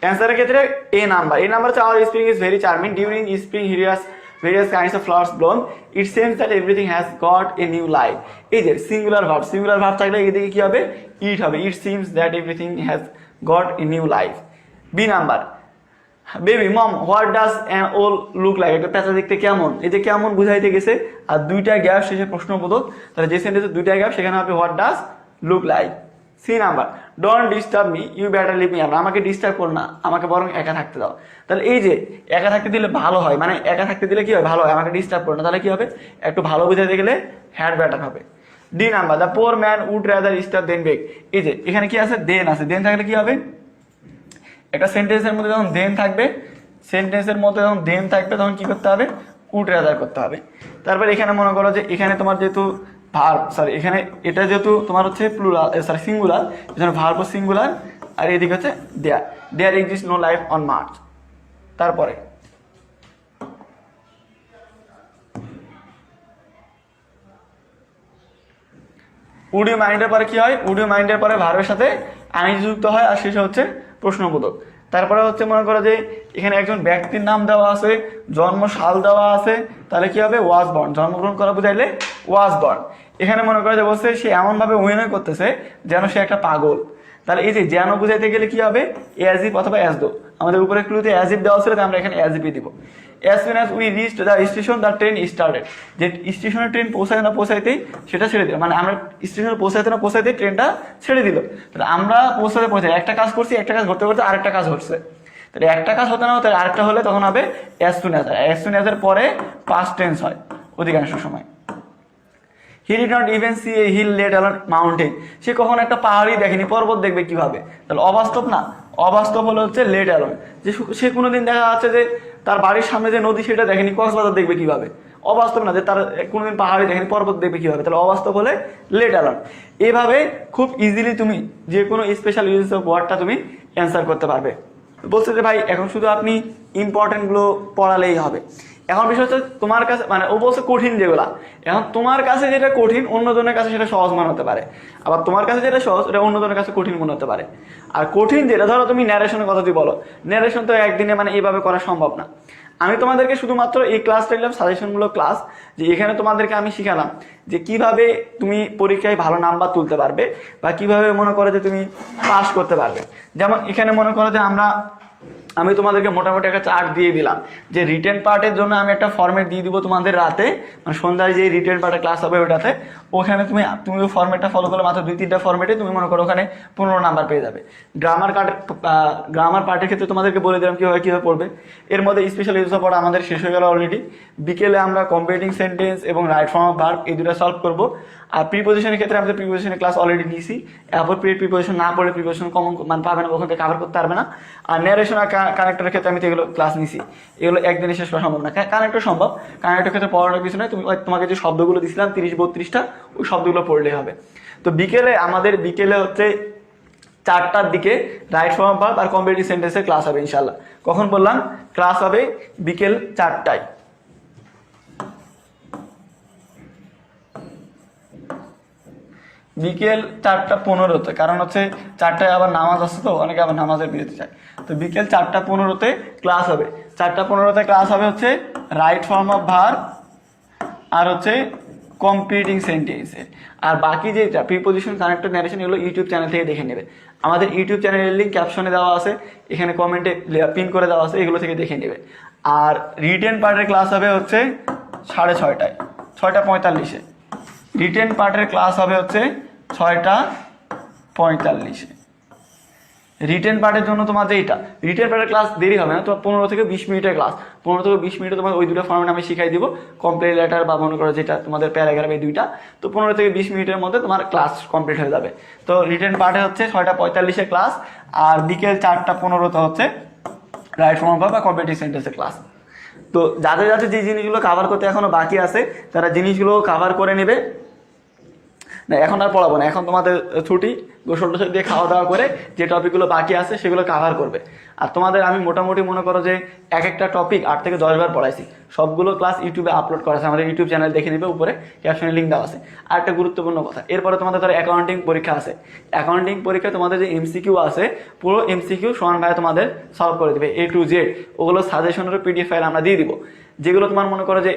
অ্যান্সারের ক্ষেত্রে এ নাম্বার হচ্ছে our spring is very charming. During spring various kinds of flowers blown, it seems that everything has got a new life. এই যে সিঙ্গুলার ভার্ব থাকলে এদিকে কি হবে? ইট হবে। It seems that everything has got a new life. B number baby mom what does an owl look like. একটা পেঁচা দেখতে কেমন, এই যে কেমন বুঝাইতে গেছে আর দুইটা গ্যাপ শেষে প্রশ্নবোধক, তাহলে যে সেন্টেন্সে দুইটা গ্যাপ সেখানে হবে what does look like. C number don't disturb me you better leave me. আমাকে ডিস্টার্ব করো না, আমাকে বরং একা থাকতে দাও। তাহলে এই যে একা থাকতে দিলে ভালো হয়, মানে একা থাকতে দিলে কি হয়? ভালো হয়। আমাকে ডিস্টার্ব করো না, তাহলে কি হবে? একটু ভালো বুঝাইতে গেলে হ্যাড বেটার হবে। D number the poor man would rather starve than beg. এই যে এখানে কি আছে? দেন আছে। দেন থাকলে কি হবে? একটা সেন্টেন্সের মধ্যে যখন দেন থাকবে তখন কি করতে হবে? উড রাদার করতে হবে। তারপর এখানে মনে করো যে এখানে তোমার যেহেতু এখানে এটা যেহেতু তোমার হচ্ছে সিঙ্গুলার, এখানে ভার্ব সিঙ্গুলার আর এদিকে হচ্ছে there exist no life on Mars. তারপরে উড ইউ মাইন্ডের পরে কি হয়? উড ইউ মাইন্ডের পরে ভার্বের সাথে আইনজি যুক্ত হয় আর শেষে হচ্ছে প্রশ্নবোধক। তারপরে হচ্ছে মনে করো যে এখানে একজন ব্যক্তির নাম দেওয়া আছে, জন্ম সাল দেওয়া আছে, তাহলে কি হবে? Was born. জন্মগ্রহণ করা বুঝাইলে ওয়াজ বর্ন। এখানে মনে করে যে বলছে সে এমনভাবে অভিনয় করতেছে যেন সে একটা পাগল, তাহলে এই যে যেন বুঝাইতে গেলে কি হবে? অ্যাজ ইফ অথবা অ্যাজ দো। আমাদের উপরে ক্লুতে অ্যাজ ইফ দেওয়া ছিল, তাই আমরা এখানে অ্যাজ ইফই দিব। As soon as we reached the station the train started. যে স্টেশনে ট্রেন পৌঁছাইতেই সেটা ছেড়ে দিল, মানে আমরা স্টেশনে পৌঁছাইতে ট্রেনটা ছেড়ে দিল। তাহলে আমরা পৌঁছাই একটা কাজ করছি, একটা কাজ করতে করতে আরেকটা কাজ হচ্ছে, তাহলে একটা কাজ হতে না হতে আরেকটা হলে তখন হবে as soon as. As soon as এর পরে পাস্ট টেন্স হয় অধিকাংশ সময়। He did not even see a hill let alone mountain. সে কখনো একটা পাহাড়ই দেখেনি, পর্বত দেখবে কিভাবে? তাহলে অবাস্তব না? অবাস্তব হলো হচ্ছে লেট অ্যালোন। যে সে কোনোদিন দেখা যাচ্ছে যে তার বাড়ির সামনে যে নদী সেটা দেখেনি, কক্সবাজার দেখবে কিভাবে? অবাস্তব না যে তার কোনোদিন পাহাড়ই দেখেনি, পর্বত দেখবে কিভাবে? তাহলে অবাস্তব হলে লেট অ্যালোন। এভাবে খুব ইজিলি তুমি যে কোনো স্পেশাল ইউজেস অফ ওয়ার্ডটা তুমি অ্যান্সার করতে পারবে। বলছে যে ভাই এখন শুধু আপনি ইম্পর্টেন্টগুলো পড়ালেই হবে। এখন বিষয় হচ্ছে তোমার কাছে, মানে ও বলছে কঠিন যেগুলা, এখন তোমার কাছে যেটা কঠিন অন্যজনের কাছে সেটা সহজ মনে হতে পারে, আবার তোমার কাছে যেটা সহজ এটা অন্যজনের কাছে কঠিন মনে হতে পারে। আর কঠিন যেটা, ধরো তুমি ন্যারেশনের কথা যদি বলো, ন্যারেশন তো একদিনে মানে এইভাবে করা সম্ভব না। আমি তোমাদেরকে শুধুমাত্র এই ক্লাসটা দিলাম সাজেশনমূলক ক্লাস, যে এখানে তোমাদেরকে আমি শিখালাম যে কিভাবে তুমি পরীক্ষায় ভালো নাম্বার তুলতে পারবে বা কিভাবে মনে করো যে তুমি পাস করতে পারবে। যেমন এখানে মনে করো যে আমরা আমি তোমাদেরকে মোটামুটি একটা চার্ট দিয়ে দিলাম যে রিটেন পার্টের জন্য আমি একটা ফরম্যাট দিয়ে দিব তোমাদের রাতে, মানে সন্ধ্যায় যে রিটেন পার্টের ক্লাস হবে ওইটাতে, ওখানে তুমি ওই ফরম্যাটটা ফলো করলে মাত্র 2-3টা ফরম্যাটে তুমি মনে করো ওখানে 15 নাম্বার পেয়ে যাবে। গ্রামার পার্টের ক্ষেত্রে তোমাদেরকে বলে দিলাম কীভাবে পড়বে। এর মধ্যে স্পেশাল ইউজ অফ ওয়ার্ড আমাদের শেষ হয়ে গেল অলরেডি। বিকেলে আমরা কম্পিটিং সেন্টেন্স এবং রাইট ফর্ম অফ ভার্ব এই দুটো সলভ করবো। আর প্রিপোজিশনের ক্ষেত্রে আমাদের প্রিপোজিশনের ক্লাস অলরেডি নিয়েছি। অ্যাপ্রোপ্রিয়েট প্রিপোজিশন না পড়লে প্রিপোজিশন কমন মানে পাবে না, ওখান থেকে কাভার করতে পারবে না। আর ন্যারেশন আর কানেক্টরের ক্ষেত্রে আমি তো এগুলো ক্লাস নিছি, এগুলো একদিনে শেষ করা সম্ভব না। কানেক্টর সম্ভব, কানেক্টরের ক্ষেত্রে পড়ানোর কিছু নয়, তোমাকে যে শব্দগুলো দিয়েছিলাম 30-32টা ওই শব্দগুলো পড়লেই হবে। তো বিকেলে হচ্ছে 4টার দিকে রাইট ফর্ম অফ ভার্ব আর কম্পিটিটিভ সেন্টেন্সের ক্লাস হবে ইনশাল্লাহ। কখন বললাম? ক্লাস হবে বিকেল 4টায়। বিকেল 4:15-তে, কারণ হচ্ছে 4টায় আবার নামাজ আছে, তো অনেকে আবার নামাজের বিরতি চায়। তো বিকেল 4:15-তে ক্লাস হবে। 4:15-তে ক্লাস হবে হচ্ছে রাইট ফর্ম অফ ভার্ব আর হচ্ছে কম্পিটিং সেন্টেন্সে। আর বাকি যেটা প্রিপোজিশন, কানেক্টর, ন্যারেশন এগুলো ইউটিউব চ্যানেল থেকে দেখে নেবে। আমাদের ইউটিউব চ্যানেলের লিঙ্ক ক্যাপশনে দেওয়া আছে, এখানে কমেন্টে পিন করে দেওয়া আছে, এগুলো থেকে দেখে নেবে। আর রিটেন পার্টের ক্লাস হবে হচ্ছে 6:30, 6:45-এ। রিটেন পার্টের ক্লাস হবে হচ্ছে 6:45-এ। রিটেন পার্টের জন্য তোমার যেটা রিটেন পার্টের ক্লাস দেরি হবে না, তোমার 15-20 মিনিটের ক্লাস। 15-20 মিনিটে তোমার ওই দুটো ফর্মেট আমি শিখাই দিব, কমপ্লেন লেটার বা মনে করো যেটা তোমাদের প্যারাগ্রাফ, এই দুইটা। তো 15-20 মিনিটের মধ্যে তোমার ক্লাস কমপ্লিট হয়ে যাবে। তো রিটেন পার্টে হচ্ছে 6:45-এ ক্লাস, আর বিকেল 4:15-তে হচ্ছে রাইট ফর্ম অফ ভার্ব বা কম্পিটিটিভ সেন্টেন্সের ক্লাস। তো যাদের যে জিনিসগুলো কাভার করতে এখনো বাকি আছে তারা জিনিসগুলো কাভার করে নেবে। না, এখন আর পড়াবো না, এখন তোমাদের ছুটি। গোসল টোসল দিয়ে খাওয়া দাওয়া করে যে টপিকগুলো বাকি আছে সেগুলো কাভার করবে। আর তোমাদের আমি মোটামুটি মনে করো যে এক একটা টপিক 8 থেকে 10 বার পড়াইছি। সবগুলো ক্লাস ইউটিউবে আপলোড করা আছে, আমাদের ইউটিউব চ্যানেল দেখে নেবে, উপরে ক্যাপশনে লিঙ্ক দেওয়া আছে। আর একটা গুরুত্বপূর্ণ কথা, এরপরে তোমাদের ধরো অ্যাকাউন্টিং পরীক্ষা আছে। অ্যাকাউন্টিং পরীক্ষা তোমাদের যে এমসিকিউ আছে, পুরো এমসিকিউ সোহান ভাই তোমাদের সলভ করে দেবে A to Z। ওগুলো সাজেশনের PDF ফাইল আমরা দিয়ে দিব, যেগুলো তোমার মনে করো যে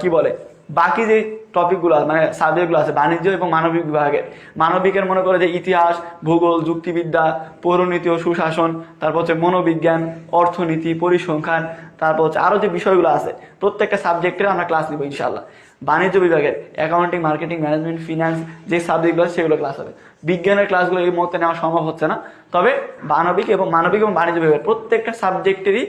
কি বলে বাকি যে টপিকগুলো মানে সাবজেক্টগুলো আছে বাণিজ্য এবং মানবিক বিভাগের। মানবিকের মনে করো যে ইতিহাস, ভূগোল, যুক্তিবিদ্যা, পৌরনীতি ও সুশাসন, তারপর হচ্ছে মনোবিজ্ঞান, অর্থনীতি, পরিসংখ্যান, তারপর হচ্ছে আরও যে বিষয়গুলো আছে প্রত্যেকটা সাবজেক্টের আমরা ক্লাস নেবো ইনশাল্লাহ। বাণিজ্য বিভাগের অ্যাকাউন্টিং, মার্কেটিং, ম্যানেজমেন্ট, ফিনান্স যে সাবজেক্টগুলো আছে সেগুলো ক্লাস হবে। বিজ্ঞানের ক্লাসগুলো এই মুহূর্তে নেওয়া সম্ভব হচ্ছে না, তবে মানবিক এবং বাণিজ্য বিভাগের প্রত্যেকটা সাবজেক্টেরই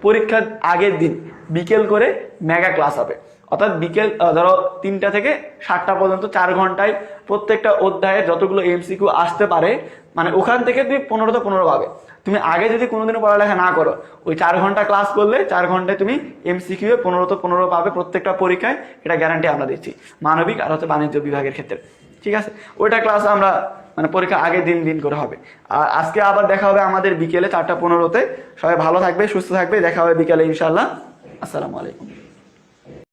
পরীক্ষার আগের দিন বিকেল করে মেগা ক্লাস হবে। অর্থাৎ বিকেল ধরো 3টা থেকে 7টা পর্যন্ত 4 ঘন্টায় প্রত্যেকটা অধ্যায়ে যতগুলো এমসিকিউ আসতে পারে, মানে ওখান থেকে তুমি 15 পাবে। তুমি আগে যদি কোনোদিনও পড়ালেখা না করো, ওই 4 ঘন্টা ক্লাস করলে 4 ঘন্টায় তুমি এমসিকিউ 15 পাবে প্রত্যেকটা পরীক্ষায়, এটা গ্যারান্টি আমরা দিচ্ছি মানবিক আর হচ্ছে বাণিজ্য বিভাগের ক্ষেত্রে। ঠিক আছে, ওইটা ক্লাস আমরা মানে পরীক্ষা আগে দিন করে হবে। আর আজকে আবার দেখা হবে আমাদের বিকেলে 4:15-তে। সবাই ভালো থাকবে, সুস্থ থাকবে, দেখা হবে বিকেলে ইনশাল্লাহ। আসসালামু আলাইকুম।